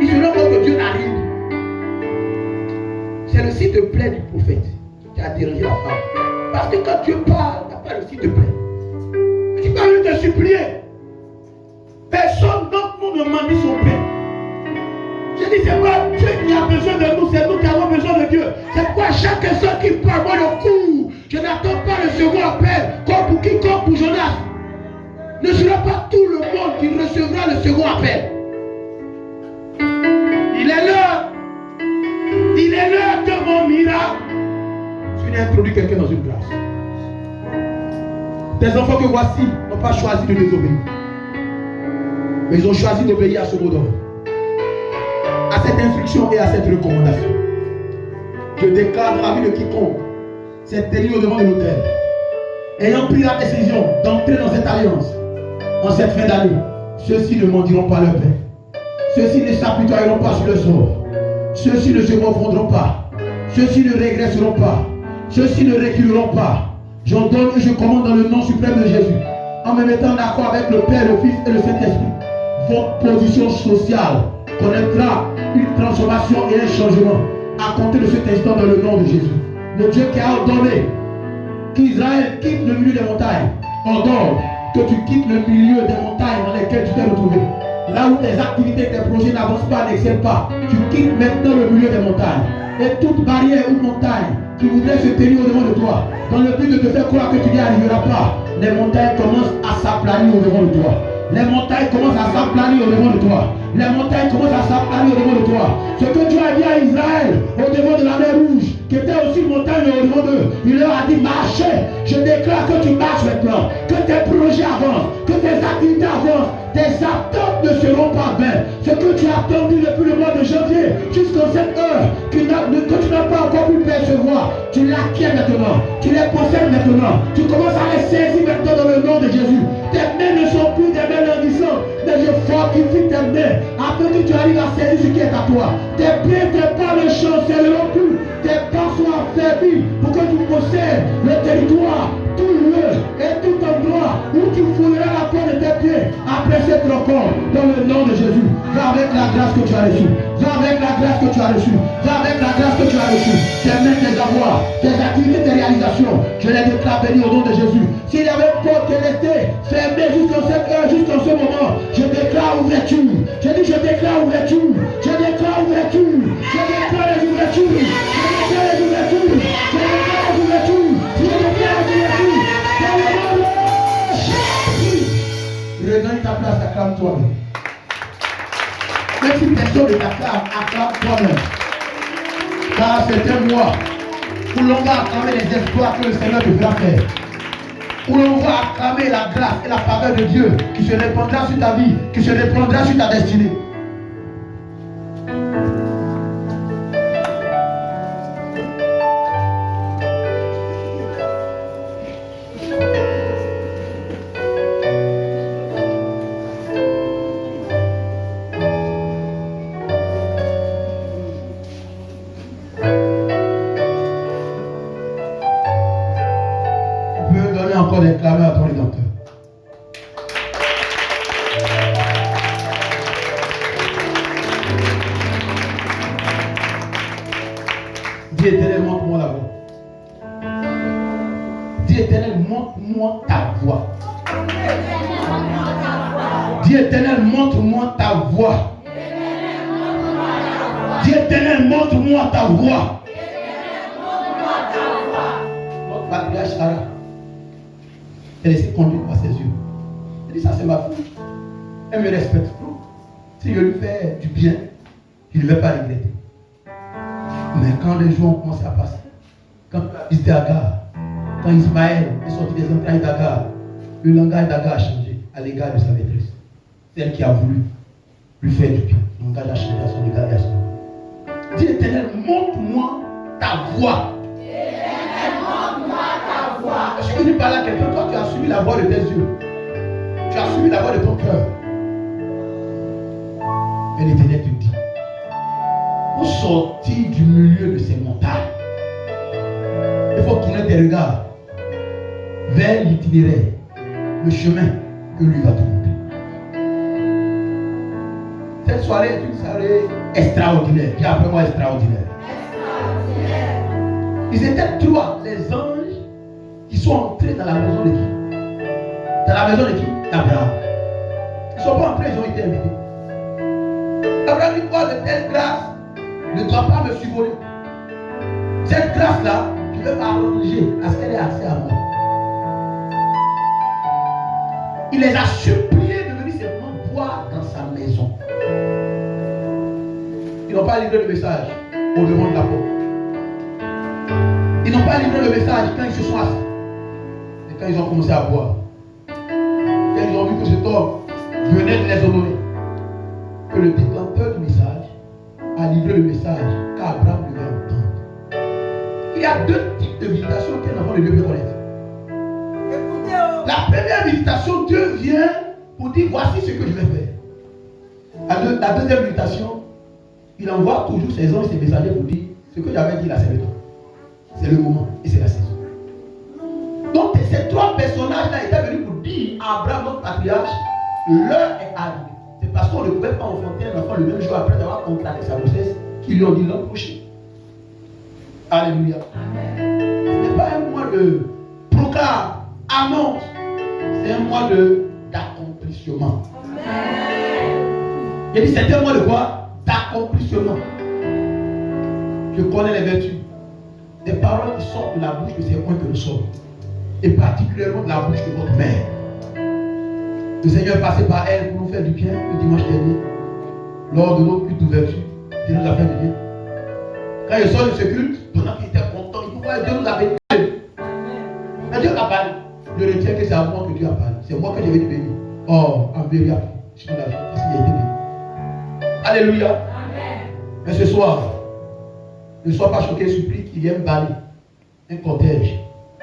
Il se rend compte que Dieu n'arrive. C'est le s'il te plaît du prophète qui a dérangé la femme. Parce que quand Dieu parle, il n'y a pas le s'il te plaît. Tu peux lui te supplier. Personne d'entre nous ne mendie son pain. Je dis, c'est pas Dieu qui a besoin de nous, c'est nous qui avons besoin de Dieu. C'est pourquoi chaque personne qui parle, moi le cours, je n'attends pas le second appel, comme pour qui, comme pour Jonas. Ne sera pas tout le monde qui recevra le second appel. Il est l'heure. Il est l'heure de mon miracle. Je viens introduire quelqu'un dans une classe. Tes enfants que voici n'ont pas choisi de désobéir. Mais ils ont choisi d'obéir à ce mot d'ordre, à cette instruction et à cette recommandation. Je déclare dans la vie de quiconque cette tenu au devant de l'autel, ayant pris la décision d'entrer dans cette alliance en cette fin d'année, ceux-ci ne mendiront pas leur pain. Ceux-ci ne s'apitoieront pas sur le sort. Ceux-ci ne se confondront pas. Ceux-ci ne régresseront pas. Ceux-ci ne reculeront pas. J'ordonne et je commande dans le nom suprême de Jésus, en me mettant d'accord avec le Père, le Fils et le Saint-Esprit. Votre position sociale connaîtra une transformation et un changement à compter de cet instant dans le nom de Jésus. Le Dieu qui a ordonné qu'Israël quitte le milieu des montagnes, ordonne que tu quittes le milieu des montagnes dans lesquelles tu t'es retrouvé. Là où tes activités, tes projets n'avancent pas, n'excellent pas, tu quittes maintenant le milieu des montagnes. Et toute barrière ou montagne qui voudrait se tenir au devant de toi, dans le but de te faire croire que tu n'y arriveras pas, les montagnes commencent à s'aplanir au devant de toi. Les montagnes commencent à s'aplanir au devant de toi. Les montagnes commencent à s'aplanir au devant de toi. Ce que Dieu a dit à Israël au devant de la mer Rouge, qui était aussi une montagne au devant d'eux, il leur a dit marchez. Je déclare que tu marches maintenant, que tes projets avancent, que tes activités avancent. Tes attentes ne seront pas vaines. Ce que tu as attendu depuis le mois de janvier jusqu'à cette heure, que tu n'as pas encore pu percevoir, tu l'acquiers maintenant, tu les possèdes maintenant, tu commences à les saisir maintenant dans le nom de Jésus. Tes mains ne sont plus des mains languissantes, je fortifie tes mains afin que tu arrives à saisir ce qui est à toi. Tes pieds, tes pas ne chancelleront plus. Tes pas sont affaiblis pour que tu possèdes le territoire, tout lieu et tout endroit où tu fouleras la pointe de tes pieds après cette rencontre. Dans le nom de Jésus, va avec la grâce que tu as reçue. Va avec la grâce que tu as reçue. Va avec la grâce que tu as reçue. Tes mains, tes avoirs, tes activités, tes réalisations, je les déclare bénis au nom de Jésus. S'il y avait une porte qui est restée fermée jusqu'en cette heure, jusqu'en ce moment, je déclare ouverture. Je dis je déclare ouverture. Je déclare ouverture. Je déclare les ouvertures. Je déclare les ouvertures. Je déclare les ouvertures. Je déclare les ouvertures. Dans le nom de Jésus. Regagne ta place, acclame-toi. Même si personne ne t'acclame, acclame toi-même. Car c'est un mois où l'on va acclamer les exploits que le Seigneur te fera faire. Où l'on va acclamer la grâce et la faveur de Dieu qui se répandra sur ta vie, qui se répandra sur ta destinée. Déclamer à ton Rédempteur. Dis Éternel, montre-moi la voix. Dis Éternel, montre-moi ta voix. Dis Éternel, montre-moi ta voix. Dis Éternel, montre-moi ta voix. Notre patriarche Sarah, elle s'est conduite par ses yeux. Elle dit, ça c'est ma fille. Elle me respecte trop. Si je lui fais du bien, je ne vais pas regretter. Mais quand les jours ont commencé à passer, quand tu as visité Agar, quand Ismaël est sorti des entrailles d'Agar, le langage d'Agar a changé à l'égard de sa maîtresse. C'est elle qui a voulu lui faire du bien. Le langage a changé à son égard et à son égard. Dis Éternel, montre-moi ta voix. Je suis venu parler à quelqu'un, toi tu as suivi la voix de tes yeux. Tu as suivi la voix de ton cœur. Mais l'Éternel te dit, pour sortir du milieu de ces montagnes, il faut tourner tes regards vers l'itinéraire, le chemin que lui va te montrer. Cette soirée est une soirée extraordinaire. Dis après moi extraordinaire. Ils étaient trois, les anges qui sont entrés dans la maison de qui? Dans la maison de qui? D'Abraham. Ils ne sont pas entrés, ils ont été invités. Abraham dit quoi? De telle grâce ne doit pas me survoler. Cette grâce-là, je vais m'arranger à ce qu'elle ait accès à moi. Il les a suppliés de venir simplement boire dans sa maison. Ils n'ont pas livré le message au devant de la porte. Ils n'ont pas livré le message quand ils se sont assis. Et quand ils ont commencé à boire, quand ils ont vu que cet homme venait de les honorer, que le détenteur du message a livré le message qu'Abraham devait entendre. Il y a deux types de visitations qu'un enfant de Dieu peut connaître. La première visitation, Dieu vient pour dire voici ce que je vais faire. La deuxième visitation, il envoie toujours ses anges et ses messagers pour dire ce que j'avais dit là, c'est le temps. C'est le moment et c'est la saison. Donc ces trois personnages-là étaient venus pour dire à Abraham, notre patriarche, l'heure est arrivée. C'est parce qu'on ne pouvait pas enfanter un enfant le même jour après avoir contracté sa grossesse qu'ils lui ont dit l'an prochain. Alléluia. Ce n'est pas un mois de proclame, annonce. C'est un mois d'accomplissement. Il dit c'est un mois de quoi? D'accomplissement. Je connais les vertus. Des paroles qui sortent de la bouche de ces points que nous sommes. Et particulièrement de la bouche de votre mère. Le Seigneur est passé par elle pour nous faire du bien le dimanche dernier. Lors de notre culte d'ouverture, Dieu nous a fait du bien. Quand il sort de ce culte, pendant qu'il était content, il pouvait Dieu nous a béni. Mais Dieu n'a pas dit. Je retiens que c'est à moi que Dieu a parlé. C'est moi que je vais te bénir. Oh, en vérité, je suis dans la vie parce qu'il a été béni. Alléluia. Amen. Mais ce soir, ne sois pas choqué, supplie qu'il vienne balayer un cortège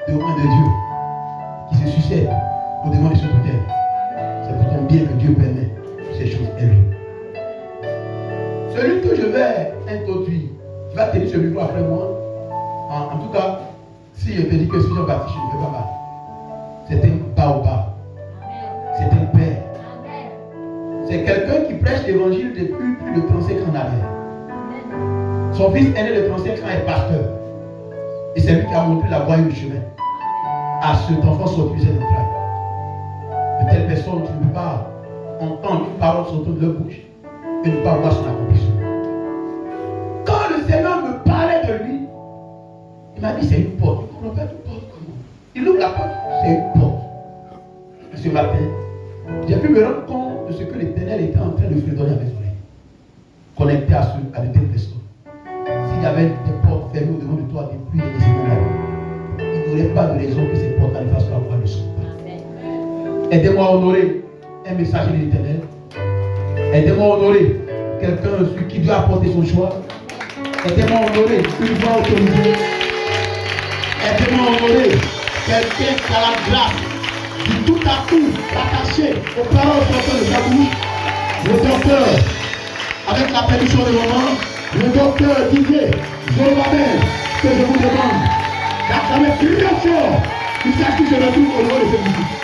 devant de Dieu qui se succède au devant de ce cortège. C'est pour ton bien que Dieu permet. je vais introduire, tu vas tenir ce micro après moi. En tout cas, si je te dis que si je baptise, je ne fais pas mal. C'est un baobab. C'est un père. C'est quelqu'un qui prêche l'évangile depuis plus de 35 ans en arrière. Son fils aîné de 35 ans est pasteur. Et c'est lui qui a montré la voie et le chemin à cet enfant sorti de cette entraille. De telle personne, tu ne peux pas entendre une parole sortir de leur bouche et ne pas voir son accomplissement. Quand le Seigneur me parlait de lui, il m'a dit c'est une porte. Je ne comprends pas une porte comment. Il ouvre la porte, c'est une porte. Et ce matin, j'ai pu me rendre compte de ce que l'Éternel était en train de fredonner à mes oreilles. Connecté à de telles personnes. S'il y avait des portes fermées au-devant de toi depuis des décennies, il n'y aurait pas de raison que ces portes ne fassent pas voir le son. Aidez-moi à honorer un messager de l'Éternel. Aidez-moi à honorer quelqu'un qui doit apporter son choix. Aidez-moi à honorer une voix autorisée. Aidez-moi à honorer quelqu'un qui a la grâce de tout à coup attaché aux paroles de sa bouche. Le docteur, avec la permission de moment, le docteur Didier Zorobabel, que je vous demande d'acclamer très fort. Il s'agit de le trouve au niveau de cette musique.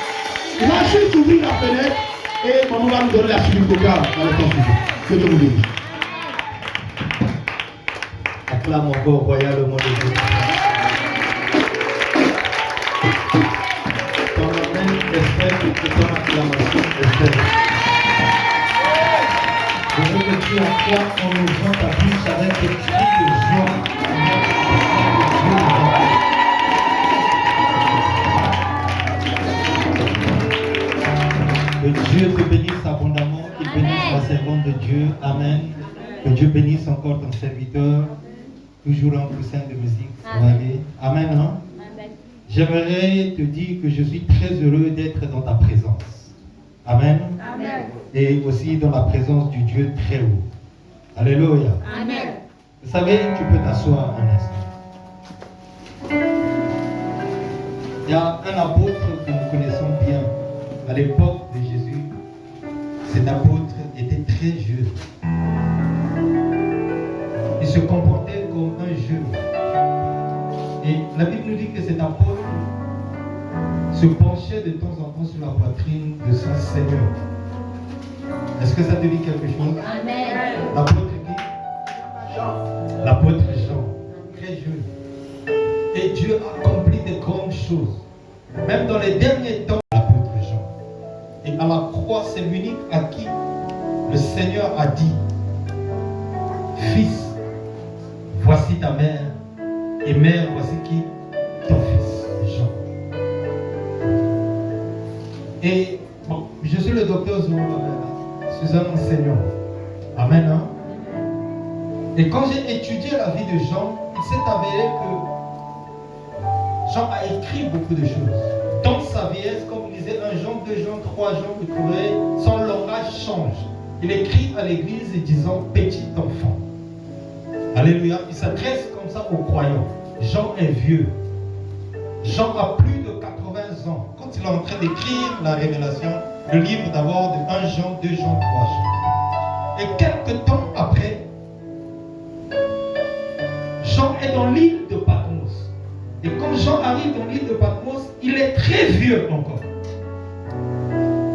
Il va juste ouvrir la fenêtre et maman va nous donner la suite au cas dans le temps suivant. Que Dieu vous bénisse. Acclame encore royalement de Dieu. Ton amen espère que ton acclamation espère. Je veux que tu acclames en ouvrant ta bouche avec des cris de joie. Que Dieu te bénisse abondamment, qu'il bénisse la servante de Dieu. Amen. Que Dieu bénisse encore ton serviteur, toujours en coussin de musique. Amen. Amen. Hein? Amen. J'aimerais te dire que je suis très heureux d'être dans ta présence. Amen. Amen. Et aussi dans la présence du Dieu très haut. Alléluia. Amen. Vous savez, tu peux t'asseoir un instant. Il y a un apôtre que nous connaissons bien. À l'époque de Jésus, cet apôtre était très jeune. Il se comportait comme un jeune. Et la Bible nous dit que cet apôtre se penchait de temps en temps sur la poitrine de son Seigneur. Est-ce que ça te dit quelque chose? Amen. L'apôtre qui? Jean. L'apôtre Jean, très jeune. Et Dieu a accompli de grandes choses. Même dans les derniers temps, l'apôtre Jean. Et à la croix, c'est l'unique à qui le Seigneur a dit: Fils, voici ta mère. Et mère, voici qui? Ton fils, Jean. Et bon, je suis le docteur Zorobabel. Je suis un enseignant. Amen. Hein? Et quand j'ai étudié la vie de Jean, il s'est avéré que Jean a écrit beaucoup de choses. Dans sa vieillesse, comme il disait 1 Jean, 2 Jean, 3 Jean, vous trouverez, son langage change. Il écrit à l'église disant petit enfant. Alléluia. Il s'adresse comme ça aux croyants. Jean est vieux. Jean a plus de 80 ans. Quand il est en train d'écrire la révélation, le livre d'abord de 1 Jean, 2 Jean, 3 Jean. Et quelques temps après, Jean est dans l'île de Patmos. Et quand Jean arrive dans l'île de Patmos, il est très vieux encore.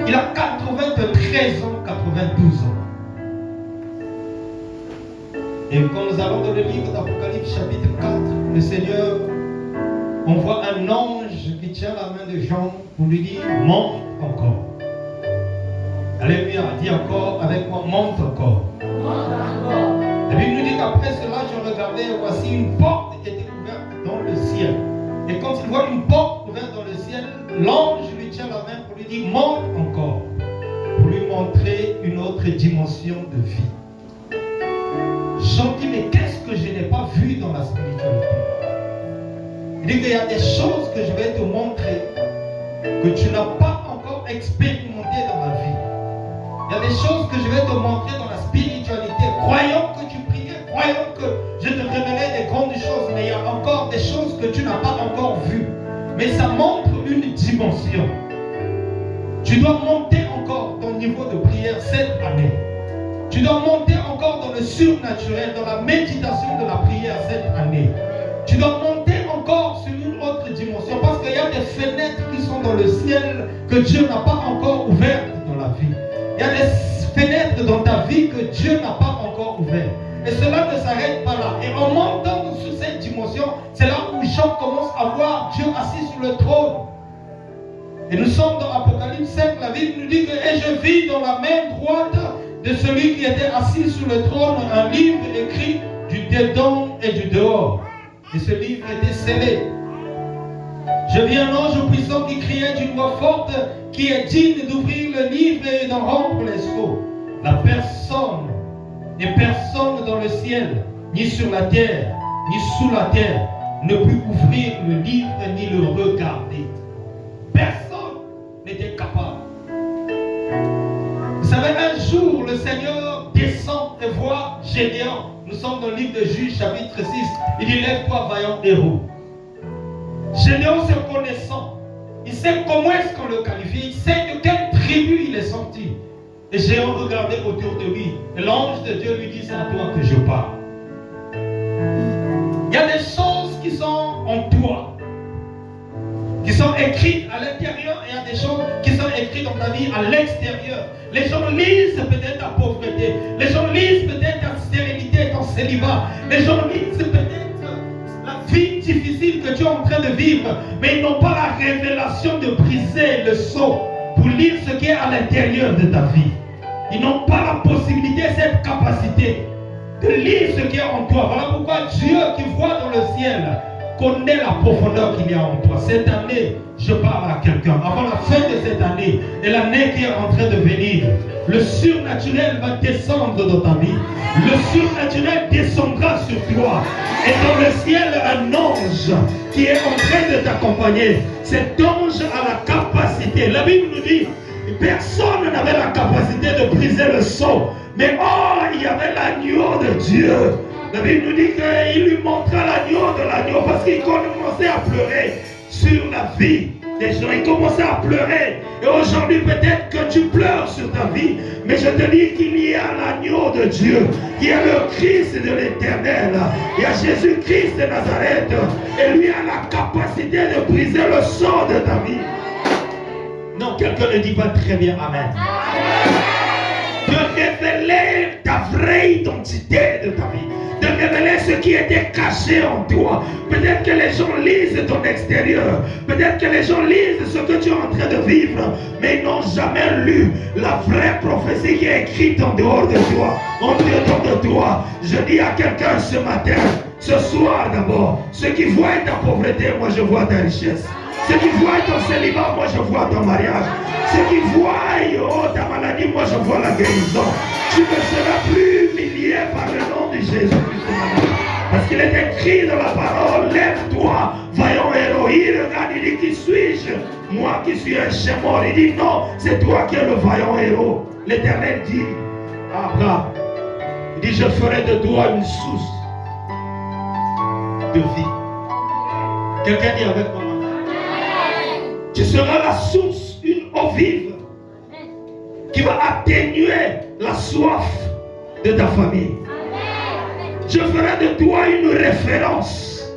Il a 93 ans, 92 ans. Et quand nous allons dans le livre d'Apocalypse chapitre 4, le Seigneur envoie un ange qui tient la main de Jean pour lui dire: monte encore. Alléluia, dis encore avec moi: monte encore. Monte encore. La Bible nous dit qu'après cela, je regardais et voici une porte était ouverte dans le ciel. Et quand il voit une porte ouverte dans le ciel, l'ange lui tient la main pour lui dire: monte encore. Pour lui montrer une autre dimension de vie. Jean dit: mais qu'est-ce que je n'ai pas vu dans la spiritualité? Il dit qu'il y a des choses que je vais te montrer que tu n'as pas encore expérimenté dans la vie. Il y a des choses que je vais te montrer dans la spiritualité. Croyant que tu priais, croyant que je te révélais des grandes choses, mais il y a encore des choses que tu n'as pas encore vues. Mais ça montre une dimension. Tu dois monter encore ton niveau de prière cette année. Tu dois monter encore dans le surnaturel, dans la méditation de la prière cette année. Tu dois monter encore sur une autre dimension parce qu'il y a des fenêtres qui sont dans le ciel que Dieu n'a pas encore ouvertes dans la vie. Il y a des fenêtres dans ta vie que Dieu n'a pas encore ouvertes. Et cela ne s'arrête pas là. Et en montant sur cette dimension, c'est là où Jean commence à voir Dieu assis sur le trône. Et nous sommes dans Apocalypse 5, la Bible nous dit que et je vis dans la main droite de celui qui était assis sur le trône un livre écrit du dedans et du dehors. Et ce livre était scellé. Je vis un ange puissant qui criait d'une voix forte, qui est digne d'ouvrir le livre et d'en rompre les sceaux. La personne, et personne dans le ciel, ni sur la terre, ni sous la terre, ne put ouvrir le livre ni le regarder. Personne n'était capable. Vous savez, un jour, le Seigneur descend et voit Gédéon. Nous sommes dans le livre de Juges, chapitre 6. Il dit, lève-toi, vaillant héros. Gédéon, se connaissant, il sait comment est-ce qu'on le qualifie, il sait de quelle tribu il est sorti. Et Gédéon regardait autour de lui. Et l'ange de Dieu lui dit, c'est à toi que je parle. Il y a des choses qui sont en toi, qui sont écrites à l'intérieur, et il y a des choses qui sont écrites dans ta vie à l'extérieur. Les gens lisent peut-être ta pauvreté, les gens lisent peut-être ta stérilité, ton célibat, les gens lisent peut-être la vie difficile que tu es en train de vivre, mais ils n'ont pas la révélation de briser le sceau pour lire ce qui est à l'intérieur de ta vie. Ils n'ont pas la possibilité, cette capacité de lire ce qui est en toi. Voilà pourquoi Dieu qui voit dans le ciel connaît la profondeur qu'il y a en toi. Cette année, je parle à quelqu'un. Avant la fin de cette année et l'année qui est en train de venir, le surnaturel va descendre dans ta vie. Le surnaturel descendra sur toi. Et dans le ciel, un ange qui est en train de t'accompagner. Cet ange a la capacité. La Bible nous dit, personne n'avait la capacité de briser le sceau. Mais oh, il y avait l'agneau de Dieu. La Bible nous dit qu'il lui montra l'agneau de l'agneau parce qu'il commençait à pleurer sur la vie des gens. Il commençait à pleurer. Et aujourd'hui, peut-être que tu pleures sur ta vie. Mais je te dis qu'il y a l'agneau de Dieu, qui est le Christ de l'Éternel. Il y a Jésus-Christ de Nazareth. Et lui a la capacité de briser le sceau de ta vie. Non, quelqu'un ne dit pas très bien Amen. De révéler ta vraie identité de ta vie. De révéler ce qui était caché en toi. Peut-être que les gens lisent ton extérieur. Peut-être que les gens lisent ce que tu es en train de vivre. Mais ils n'ont jamais lu la vraie prophétie qui est écrite en dehors de toi. En dedans de toi. Je dis à quelqu'un ce matin, ce soir d'abord, ceux qui voient ta pauvreté, moi je vois ta richesse. Ceux qui voient ton célibat, moi je vois ton mariage. Ceux qui voient ta maladie, moi je vois la guérison. Tu ne seras plus humilié par le nom de Jésus-Christ. Parce qu'il est écrit dans la parole, lève-toi, vaillant héros. Il regarde, il dit, qui suis-je? Moi qui suis un chien mort. Il dit, non, c'est toi qui es le vaillant héros. L'Éternel dit à Abraham, il dit, je ferai de toi une source de vie. Quelqu'un dit avec moi, tu seras la source, une eau vive qui va atténuer la soif de ta famille. Je ferai de toi une référence.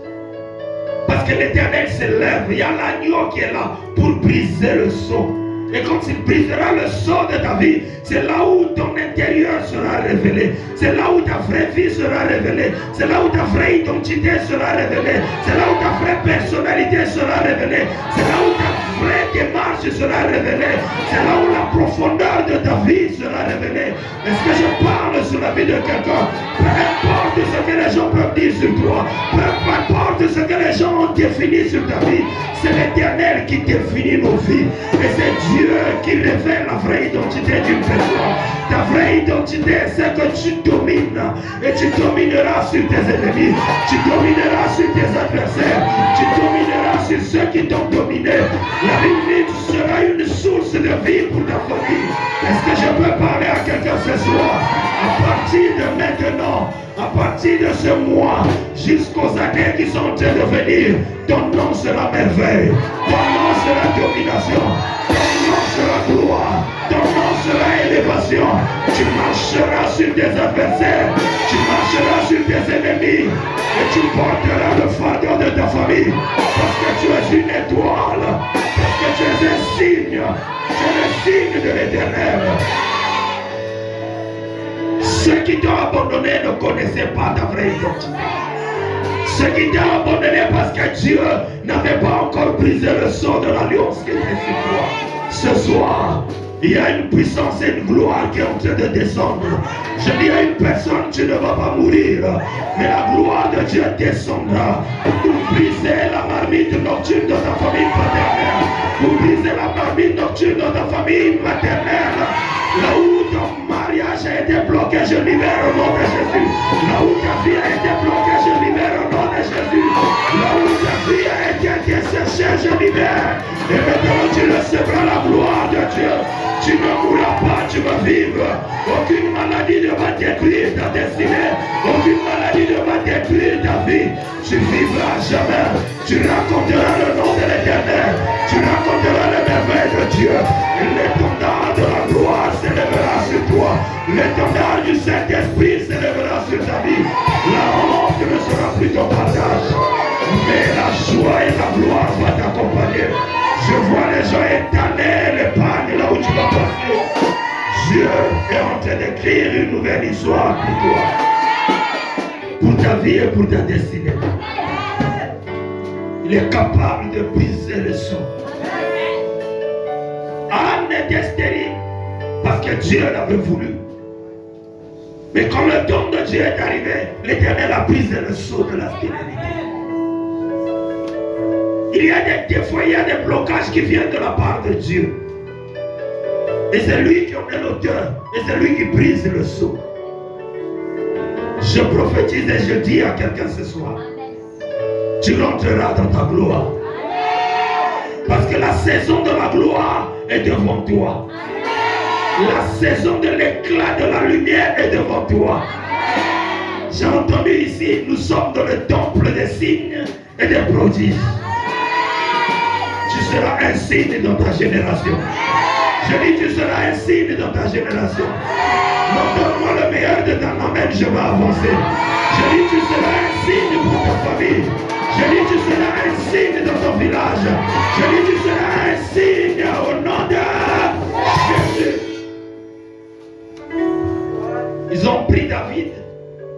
Parce que l'Éternel s'élève. Il y a l'agneau qui est là pour briser le sceau. Et quand il brisera le sceau de ta vie, c'est là où ton intérieur sera révélé. C'est là où ta vraie vie sera révélée. C'est là où ta vraie identité sera révélée. C'est là où ta vraie personnalité sera révélée. C'est là où ta vraie démarche sera révélée. C'est là où la profondeur de ta vie sera révélée. Est-ce que je parle sur la vie de quelqu'un? Peu importe ce que les gens peuvent dire sur toi. Peu importe ce que les gens ont défini sur ta vie. C'est l'Éternel qui définit nos vies. Et c'est Dieu qui révèle la vraie identité d'une personne. Ta vraie identité, c'est que tu domines. Et tu domineras sur tes ennemis. Tu domineras sur tes adversaires. Tu domineras sur ceux qui t'ont dominé. La Bible sera une source de vie pour ta famille. Est-ce que je peux parler à quelqu'un ce soir? À partir de maintenant, à partir de ce mois, jusqu'aux années qui sont en train de venir, ton nom sera merveille. Ton nom sera domination. Ton nom sera gloire. Ton nom sera élévation. Tu marches marcheras sur tes adversaires, tu marcheras sur tes ennemis et tu porteras le fardeau de ta famille parce que tu es une étoile, parce que tu es un signe, tu es le signe de l'Éternel. Ceux qui t'ont abandonné ne connaissaient pas ta vraie identité. Ceux qui t'ont abandonné parce que Dieu n'avait pas encore brisé le sceau de l'alliance qui était sur toi. Ce soir, il y a une puissance et une gloire qui est en train de descendre. Je dis à une personne, tu ne vas pas mourir, mais la gloire de Dieu descendra pour briser la marmite nocturne de ta famille paternelle, pour briser la marmite nocturne de ta famille maternelle. Là où ton mariage a été bloqué, je libère au nom de Jésus. Là où ta vie a été bloquée, je libère au nom de Jésus. Là où ta vie a été desséchée, je libère. Et maintenant tu recevras la gloire de Dieu. Tu ne mourras pas, tu vas vivre. Aucune maladie ne va détruire ta destinée. Aucune maladie ne va détruire ta vie. Tu vivras jamais. Tu raconteras le nom de l'Éternel. Tu raconteras les merveilles de Dieu. L'étendard de la gloire s'élèvera sur toi. L'étendard du Saint-Esprit s'élèvera sur ta vie. La honte ne sera plus ton partage. Mais la joie et la gloire vont t'accompagner. Je vois les gens étaler les pannes là où tu vas passer. Dieu est en train d'écrire une nouvelle histoire pour toi. Pour ta vie et pour ta destinée. Il est capable de briser le son. Anne était stérile parce que Dieu l'avait voulu. Mais quand le don de Dieu est arrivé, l'Éternel a brisé le sceau de la stérilité. Il y a des fois, il y a des blocages qui viennent de la part de Dieu. Et c'est lui qui en est l'auteur. Et c'est lui qui brise le sceau. Je prophétise et je dis à quelqu'un ce soir, tu rentreras dans ta gloire. Parce que la saison de la gloire est devant toi. La saison de l'éclat de la lumière est devant toi. J'ai entendu ici, nous sommes dans le temple des signes et des prodiges. Tu seras un signe dans ta génération. Je dis, tu seras un signe dans ta génération. Non, donne-moi le meilleur de ton amen, je vais avancer. Je dis, tu seras un signe pour ta famille. Je dis, tu seras un signe dans ton village. Je dis, tu seras un signe au nom de Jésus. Ils ont pris David,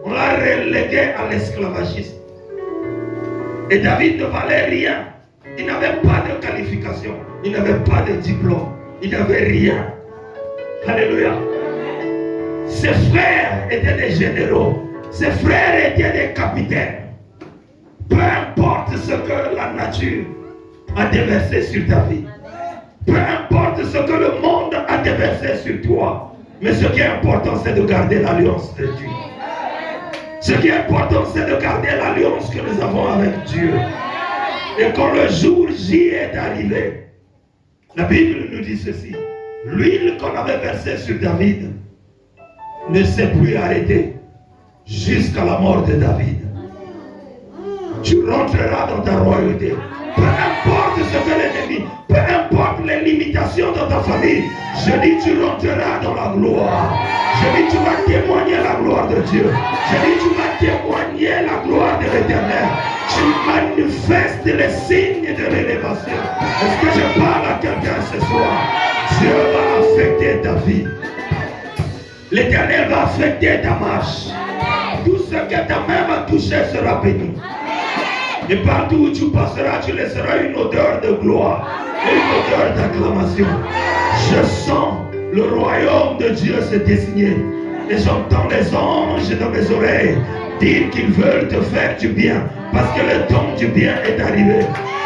on l'a relégué à l'esclavagisme. Et David ne valait rien. Il n'avait pas de qualification. Il n'avait pas de diplôme. Il n'avait rien. Alléluia. Ses frères étaient des généraux. Ses frères étaient des capitaines. Peu importe ce que la nature a déversé sur ta vie. Peu importe ce que le monde a déversé sur toi. Mais ce qui est important, c'est de garder l'alliance de Dieu. Ce qui est important, c'est de garder l'alliance que nous avons avec Dieu. Et quand le jour J est arrivé, la Bible nous dit ceci. L'huile qu'on avait versée sur David ne s'est plus arrêtée jusqu'à la mort de David. Tu rentreras dans ta royauté. Peu importe ce que l'ennemi, peu importe les limitations dans ta famille, je dis tu rentreras dans la gloire. Je dis tu vas témoigner la gloire de Dieu. Je dis tu vas témoigner la gloire de l'Éternel. Tu manifestes les signes de l'élévation. Est-ce que je parle à quelqu'un ce soir? Dieu va affecter ta vie. L'Éternel va affecter ta marche. Tout ce que ta main va toucher sera béni. Et partout où tu passeras, tu laisseras une odeur de gloire et une odeur d'acclamation. Je sens le royaume de Dieu se dessiner. Et j'entends les anges dans mes oreilles dire qu'ils veulent te faire du bien. Parce que le temps du bien est arrivé.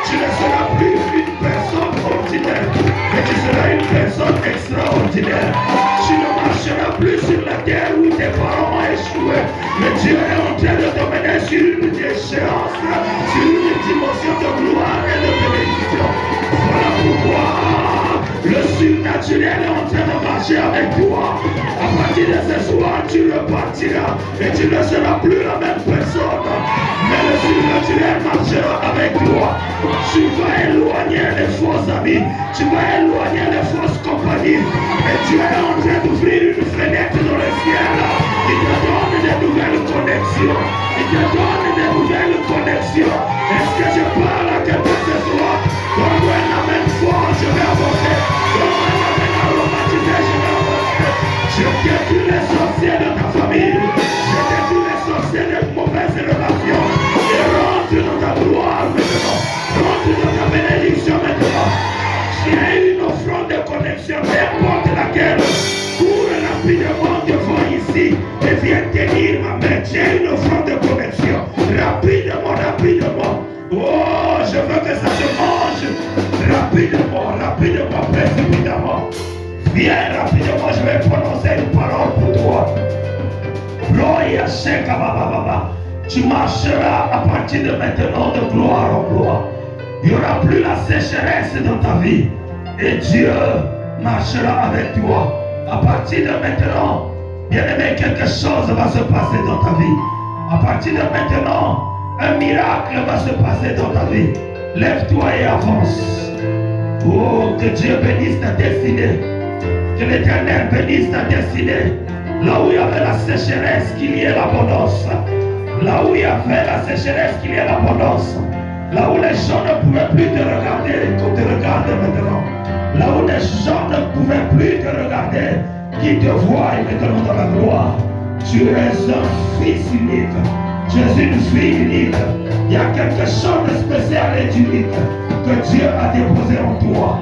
Tu ne seras plus une personne ordinaire, mais tu seras une personne extraordinaire. Tu ne marcheras plus sur la terre où tes parents ont échoué. Mais Dieu est en train de te mener sur une échéance, sur une dimension de gloire et de bénédiction. Voilà pourquoi le surnaturel est en train de marcher avec toi. À partir de ce soir, tu repartiras et tu ne seras plus la même personne. Mais le surnaturel marchera avec toi. Tu vas éloigner les faux amis. Tu vas éloigner les fausses compagnies. Et tu es en train d'ouvrir une fenêtre dans le ciel. Viens rapidement, je vais prononcer une parole pour toi. Gloria Sheka Baba. Tu marcheras à partir de maintenant de gloire en gloire. Il n'y aura plus la sécheresse dans ta vie. Et Dieu marchera avec toi. À partir de maintenant, bien-aimé, quelque chose va se passer dans ta vie. À partir de maintenant, un miracle va se passer dans ta vie. Lève-toi et avance. Oh, que Dieu bénisse ta destinée. Que l'Éternel bénisse ta destinée. Là où il y avait la sécheresse, qu'il y ait l'abondance. Là où il y avait la sécheresse, qu'il y ait l'abondance. Là où les gens ne pouvaient plus te regarder, qu'on te regarde maintenant. Là où les gens ne pouvaient plus te regarder, qu'ils te voient maintenant dans la gloire. Tu es un fils unique. Tu es une fille unique. Il y a quelque chose de spécial et d'unique que Dieu a déposé en toi.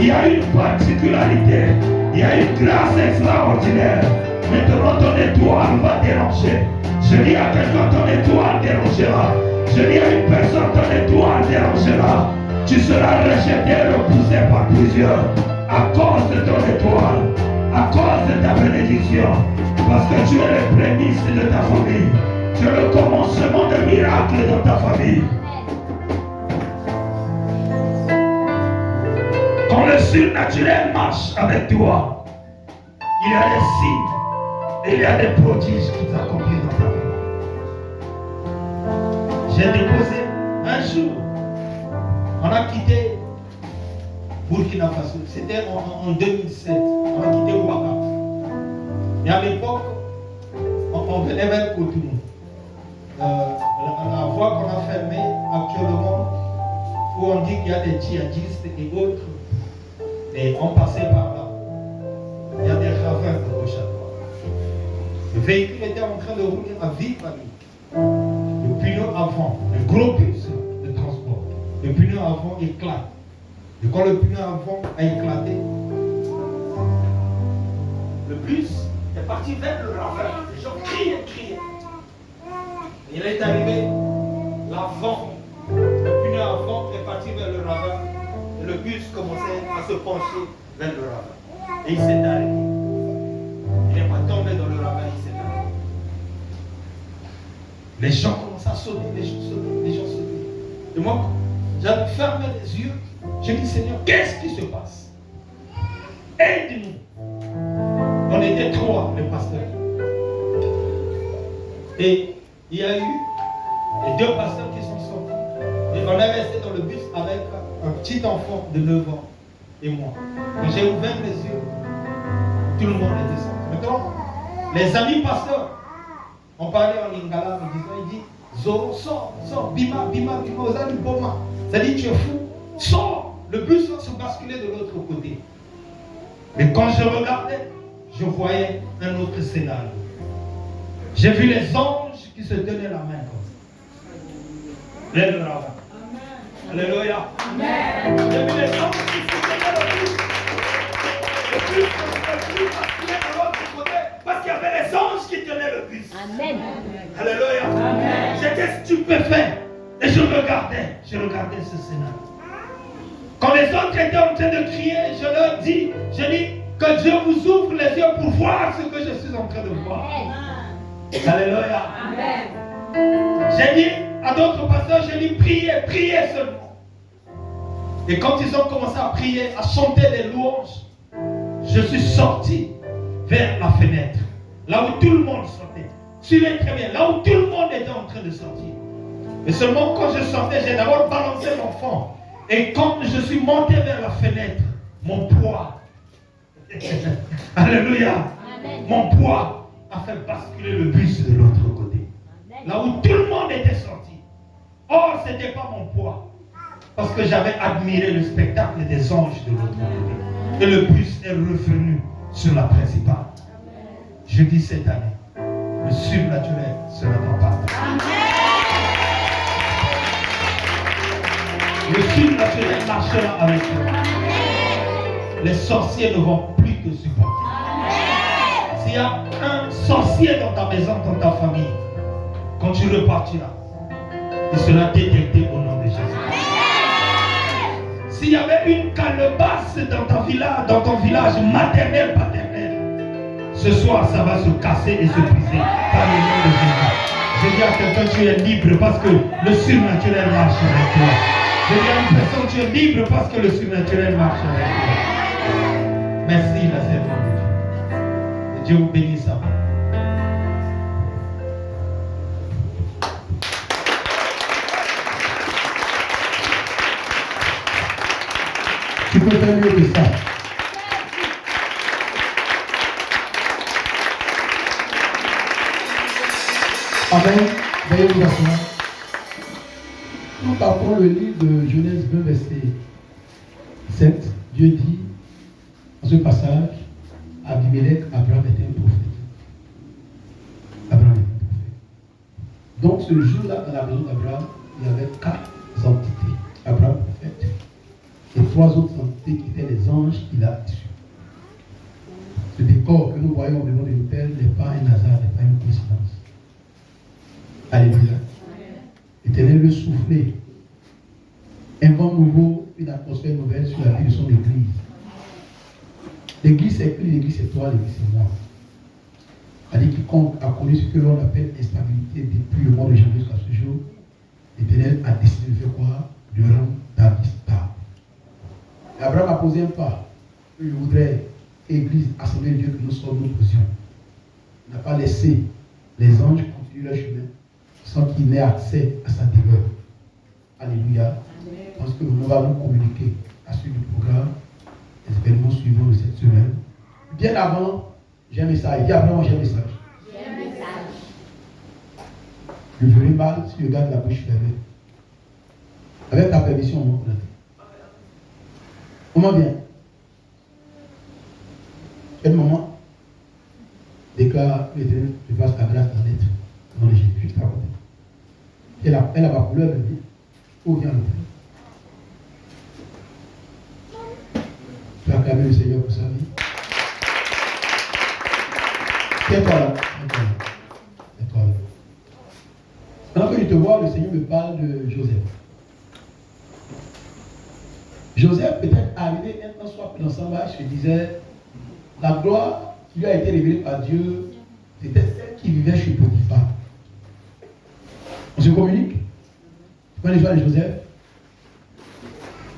Il y a une particularité. Il y a une grâce extraordinaire. Maintenant ton étoile va déranger. Je dis à quelqu'un, ton étoile dérangera. Je dis à une personne, ton étoile dérangera. Tu seras rejeté, repoussé par plusieurs à cause de ton étoile, à cause de ta bénédiction. Parce que tu es le prémices de ta famille. Tu es le commencement de miracles dans ta famille. Quand le surnaturel marche avec toi, il y a des signes et il y a des prodiges qui t'accomplissent dans ta vie. J'ai déposé un jour, on a quitté Burkina Faso, c'était en 2007, on a quitté Ouaga. Et à l'époque, on venait vers Cotonou. La voie qu'on a fermée actuellement, où on dit qu'il y a des djihadistes et autres, et on passait par là. Il y a des ravins de gauche à droite. Le véhicule était en train de rouler à vive allure. Le pneu avant, le gros bus de transport, le pneu avant éclate. Et quand le pneu avant a éclaté, le bus est parti vers le ravin. Les gens criaient. Il est arrivé l'avant, le pneu avant est parti vers le ravin. Et le bus commençait à se pencher vers le ravin. Et il s'est arrêté. Il n'est pas tombé dans le ravin, il s'est arrêté. Les gens commencent à sauter, les gens sautaient. Et moi, j'avais fermé les yeux. J'ai dit, Seigneur, qu'est-ce qui se passe? Aide-nous. On était trois, les pasteurs. Et il y a eu les deux pasteurs qui sont sortis. Et on est resté dans le bus avec un petit enfant de 9 ans et moi. Quand j'ai ouvert les yeux, tout le monde était sorti. Maintenant, les amis pasteurs ont parlé en lingala, il dit, Zoro, sors, bima, ozali boma. Ça dit, tu es fou, sors. Le bus va se basculer de l'autre côté. Mais quand je regardais, je voyais un autre scénario. J'ai vu les anges qui se tenaient la main comme ça. Lève le ravin. Alléluia. Amen. J'ai vu les anges qui se tenaient le bus. Le bus ne pouvait plus basculer de l'autre côté parce qu'il y avait les anges qui tenaient le bus. Amen. Alléluia. Amen. J'étais stupéfait et je regardais ce scénario. Quand les autres étaient en train de crier, je leur dis, que Dieu vous ouvre les yeux pour voir ce que je suis en train de voir. Alléluia. Amen. J'ai dit à d'autres pasteurs, priez seulement. Et quand ils ont commencé à prier, à chanter des louanges, je suis sorti vers la fenêtre, là où tout le monde sortait. Suivez très bien, là où tout le monde était en train de sortir. Mais seulement quand je sortais, j'ai d'abord balancé l'enfant. Et quand je suis monté vers la fenêtre, mon poids, alléluia, amen. Mon poids a fait basculer le bus de l'autre côté. Amen. Là où tout le monde était sorti. Or, ce n'était pas mon poids. Parce que j'avais admiré le spectacle des anges de l'autre côté. Et le bus est revenu sur la principale. Amen. Je dis cette année, le surnaturel sera dans ta vie. Le surnaturel marchera avec toi. Les sorciers ne vont plus te supporter. S'il y a un sorcier dans ta maison, dans ta famille, quand tu repartiras, il sera détecté au nom de Jésus. S'il y avait une calebasse dans ton village maternel, paternel, ce soir, ça va se casser et se briser par le nom de Jésus. Je dis à quelqu'un, tu es libre parce que le surnaturel marche avec toi. Je dis à une personne, tu es libre parce que le surnaturel marche avec toi. Merci, la servante de Dieu. Et Dieu vous bénisse. Tu peux faire mieux que ça. Amen. Veuillez vous asseoir. Nous partons le livre de Genèse 20, verset 7. Dieu dit, dans ce passage, Abimelech, Abraham était un prophète. Abraham était un prophète. Donc ce jour-là, dans la maison d'Abraham, il y avait 4 entités. Abraham, prophète, et 3 autres entités qui étaient les anges qu'il a issus. Ce décor que nous voyons au niveau de l'autel n'est pas un hasard, n'est pas une coïncidence. Alléluia. L'Éternel veut souffler un vent nouveau, une atmosphère nouvelle sur la vie de son Église. L'Église, c'est qui? L'Église, c'est toi, l'Église, c'est moi. C'est-à-dire quiconque a connu ce que l'on appelle l'instabilité depuis le mois de janvier jusqu'à ce jour, l'Éternel a décidé de faire quoi? De rendre ta vie stable. Abraham a posé un pas. Je voudrais, Église, Assemblée de Dieu, que nous sommes nous posions. Il n'a pas laissé les anges continuer leur chemin sans qu'il n'ait accès à sa demeure. Alléluia. Parce que nous allons nous communiquer à la suite du programme, les événements suivants de cette semaine. Bien avant, j'ai un message. Dis après moi, j'ai un message. J'ai un message. Je ferai mal si je garde la bouche fermée. Avec ta permission, on va connaître. Comment bien? Quel moment déclare l'Éternel, je fasse ta grâce dans l'être. Dans les Jésus, juste à côté. Elle a ma couleur, elle dit, où vient le Père? Tu as acclamé le Seigneur pour sa vie. Tiens-toi là. Tiens-toi là. Maintenant que je te vois, le Seigneur me parle de Joseph. Joseph peut-être arrivé un soir dans son match, je disais, la gloire qui lui a été révélée par Dieu, c'était celle qui vivait chez Potiphar. On se communique. Tu connais l'histoire de Joseph?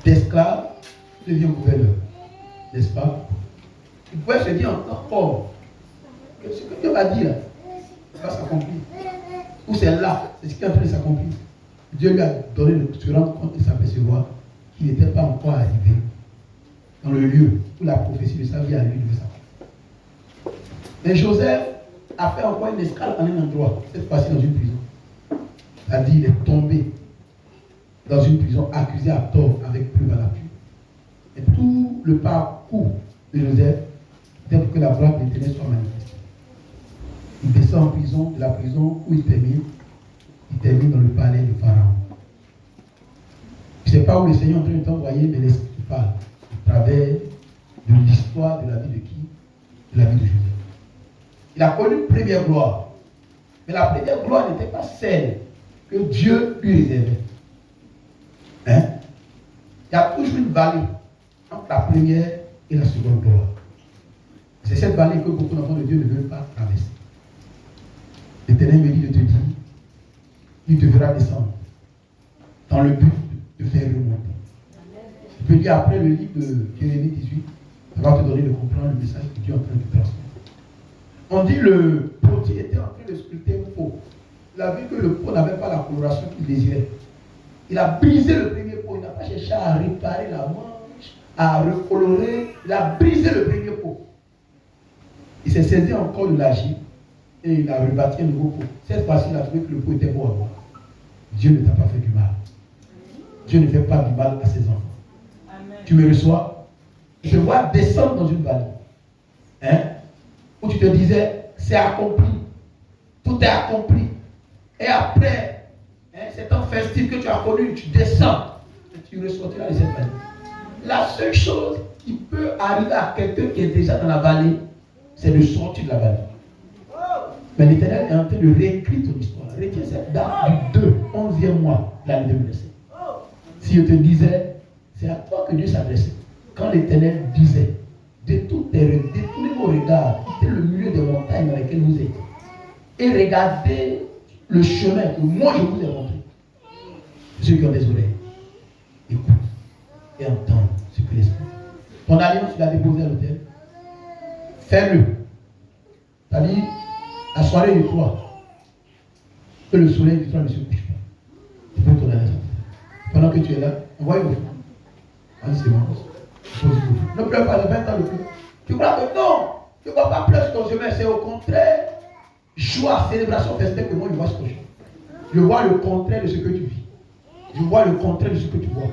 D'esclave devient gouverneur. N'est-ce pas? Tu pouvais se dire encore, ce que Dieu va dire, ça va s'accomplir. Ou c'est là, c'est ce qui est en train de s'accomplir. Dieu lui a donné de se rendre compte et s'apercevoir qu'il n'était pas encore arrivé dans le lieu où la prophétie de sa vie à lui devait s'accomplir. Mais Joseph a fait encore une escale en un endroit, cette fois-ci dans une prison. C'est-à-dire, il est tombé dans une prison, accusé à tort avec preuve à l'appui. Et tout le parcours de Joseph, c'est pour que la gloire de l'Éternel soit manifestée. Il descend en prison, de la prison où il termine dans le palais du Pharaon. Je ne sais pas où le Seigneur est en train de t'envoyer, mais l'Esprit parle à travers de l'histoire de la vie de qui? De la vie de Joseph. Il a connu une première gloire. Mais la première gloire n'était pas celle que Dieu lui réservait. Hein? Il y a toujours une vallée entre la première et la seconde gloire. C'est cette vallée que beaucoup d'enfants de Dieu ne veulent pas traverser. L'Éternel me dit de te dire, il te fera descendre dans le but de faire remonter. Je peux dire après le livre de Jérémie 18, ça va te donner de comprendre le message que Dieu est en train de transmettre. On dit le potier était en train de sculpter un pot. Il a vu que le pot n'avait pas la coloration qu'il désirait. Il a brisé le premier pot. Il n'a pas cherché à réparer la manche, à recolorer. Il a brisé le premier pot. Il s'est saisi encore de l'argile et il a rebâti un nouveau pot. Cette fois-ci, il a trouvé que le pot était beau à voir. Dieu ne t'a pas fait du mal. Dieu ne fait pas du mal à ses enfants. Amen. Tu me reçois? Je te vois descendre dans une vallée. Hein? Où tu te disais, c'est accompli. Tout est accompli. Et après, c'est un festif que tu as connu, tu descends. Et tu ressortiras de cette vallée. La seule chose qui peut arriver à quelqu'un qui est déjà dans la vallée, c'est de sortir de la vallée. Mais l'Éternel est en train de réécrire ton histoire. Retiens cette date du 2, 11e mois de l'année 2007. Si je te disais, C'est à toi que Dieu s'adressait. Quand l'Éternel disait, détournez vos regards, quittez le milieu des montagnes dans lesquelles vous êtes. Et regardez le chemin que moi je vous ai montré. Ceux qui ont des oreilles, écoute et entendent ce que l'Esprit. Ton alliance, tu l'as déposé à l'autel. Fais-le. C'est-à-dire, la soirée du toit, que le soleil du toit ne se couche pas. Il faut ton alliance. Pendant que tu es là, envoie vos frères. Allez, c'est bon. Ne pleure pas, ne pas dans le pleur. Tu crois que non, tu ne vas pas pleurer sur ton chemin, c'est au contraire. Joie, célébration, festin que moi je vois ce que je vois le contraire de ce que tu vis. Je vois le contraire de ce que tu vois.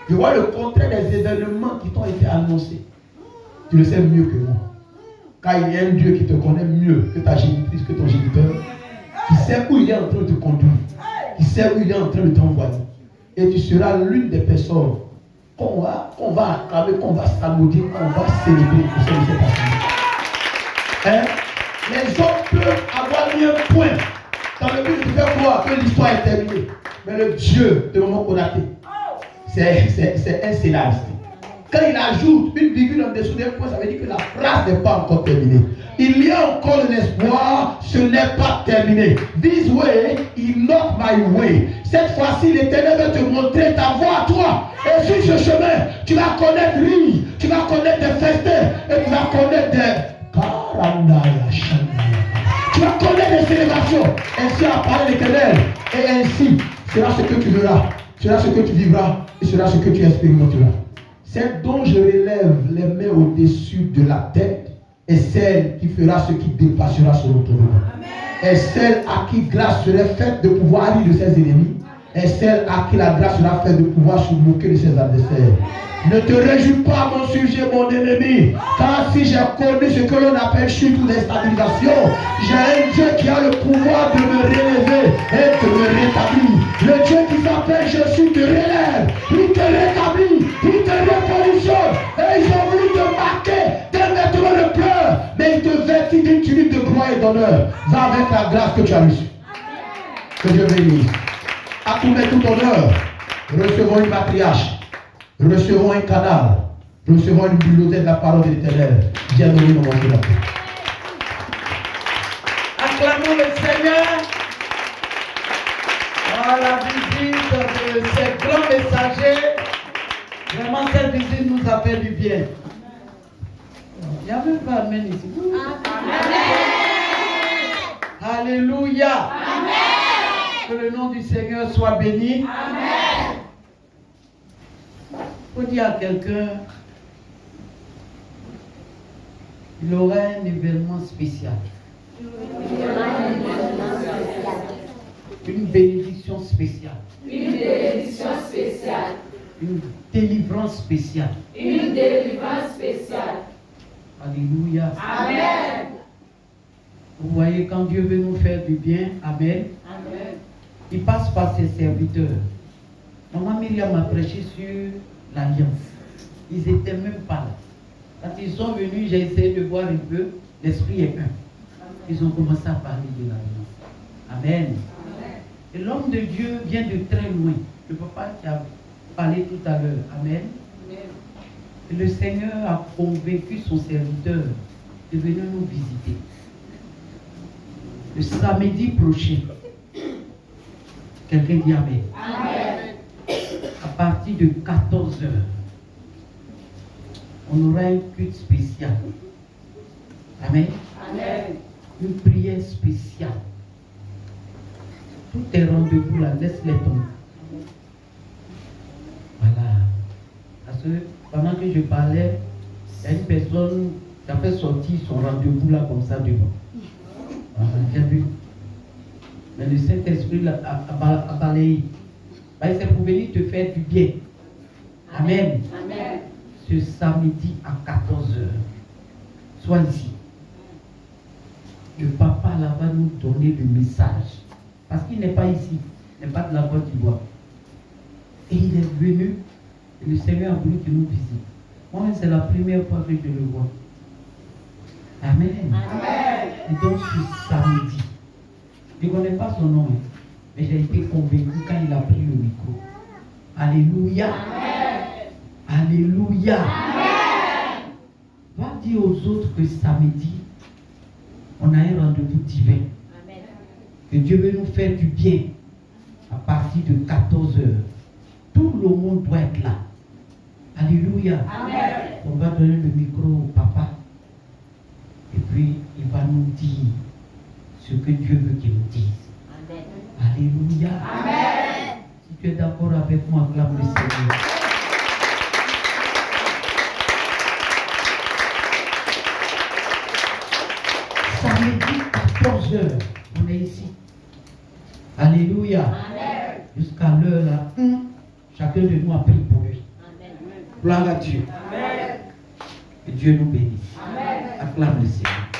Je vois le contraire des événements qui t'ont été annoncés. Tu le sais mieux que moi. Car il y a un Dieu qui te connaît mieux que ta génitrice, que ton géniteur, qui sait où il est en train de te conduire, qui sait où il est en train de t'envoyer. Et tu seras l'une des personnes qu'on va acclamer, qu'on va s'amaudir, qu'on va célébrer pour cette assemblée. Hein? Les autres peuvent avoir mis un point dans le but de faire croire que l'histoire est terminée. Mais le Dieu de Maman Konaté, c'est un scénariste. Quand il ajoute une virgule en dessous d'un point, ça veut dire que la phrase n'est pas encore terminée. Il y a encore de l'espoir, ce n'est pas terminé. This way, is not my way. Cette fois-ci, l'Éternel veut te montrer ta voie à toi. Et sur ce chemin, tu vas connaître lui, tu vas connaître des festins, et tu vas connaître des... Tu vas connaître des célébrations. Ainsi a parlé l'Éternel. Et ainsi sera ce que tu verras, sera ce que tu vivras, et sera ce que tu expérimenteras. Celle dont je relève les mains au-dessus de la tête est celle qui fera ce qui dépassera son autonomie. Est celle à qui grâce serait faite de pouvoir rire de ses ennemis. Est celle à qui la grâce sera faite de pouvoir se moquer de ses adversaires. Ne te réjouis pas, mon sujet, mon ennemi, car si j'ai connu ce que l'on appelle chute ou déstabilisation, j'ai un Dieu qui a le pouvoir de me relever et de me rétablir. Le Dieu qui s'appelle Jésus te relève, il te rétablit, il te repositionne. Et ils ont voulu te marquer d'un vêtement de pleurs, mais il te vêtit d'une tunique de gloire et d'honneur. Va avec la grâce que tu as reçue. Que Dieu bénisse. À tout mais tout honneur, recevons une matriarche. Recevons un canal, recevons une bibliothèque de la parole de l'Éternel. Viens donner nos moments de la paix. Acclamons le Seigneur. Oh, la visite de ces grands messagers. Vraiment, cette visite nous a fait du bien. Il n'y a même pas amen ici. Amen. Alléluia. Amen. Que le nom du Seigneur soit béni. Amen. Il faut dire à quelqu'un, il aura un événement spécial. Une bénédiction spéciale. Une bénédiction spéciale. Une délivrance spéciale. Une délivrance spéciale. Alléluia. Amen. Vous voyez, quand Dieu veut nous faire du bien, amen, Amen. il passe par ses serviteurs. Maman Myriam a prêché sur l'alliance. Ils n'étaient même pas là. Quand ils sont venus, j'ai essayé de voir un peu, l'esprit est un. Ils ont commencé à parler de l'alliance. Amen. Amen. Et l'homme de Dieu vient de très loin. Le papa qui a parlé tout à l'heure. Amen. Amen. Et le Seigneur a convaincu son serviteur de venir nous visiter. Le samedi prochain, quelqu'un dit Amen. Amen. À partir de 14h, on aura un culte spécial. Amen. Amen. Une prière spéciale. Tous tes rendez-vous là, laisse-les tomber. Voilà. Parce que pendant que je parlais, il y a une personne qui a fait sortir son rendez-vous là comme ça devant. Voilà, j'ai vu. Mais le Saint-Esprit a balayé. C'est pour venir te faire du bien. Amen. Amen. Ce samedi à 14h, sois ici. Le papa là va nous donner le message. Parce qu'il n'est pas ici. Il n'est pas de la Côte d'Ivoire. Et il est venu. Et le Seigneur a voulu qu'il nous visite. Moi, c'est la première fois que je le vois. Amen. Amen. Et donc, ce samedi, je ne connais pas son nom, mais j'ai été convaincu quand il a pris le micro. Alléluia. Amen. Alléluia. Va dire aux autres que samedi, on a un rendez-vous divin. Que Dieu veut nous faire du bien à partir de 14 h. Tout le monde doit être là. Alléluia. On va donner le micro au papa. Et puis, il va nous dire ce que Dieu veut qu'il nous dise. Alléluia. Si tu es d'accord avec moi, acclame le Seigneur. Samedi 14 h, on est ici. Alléluia. Jusqu'à l'heure là, chacun de nous a pris pour lui. Gloire à Dieu. Que Dieu nous bénisse. Acclame le Seigneur.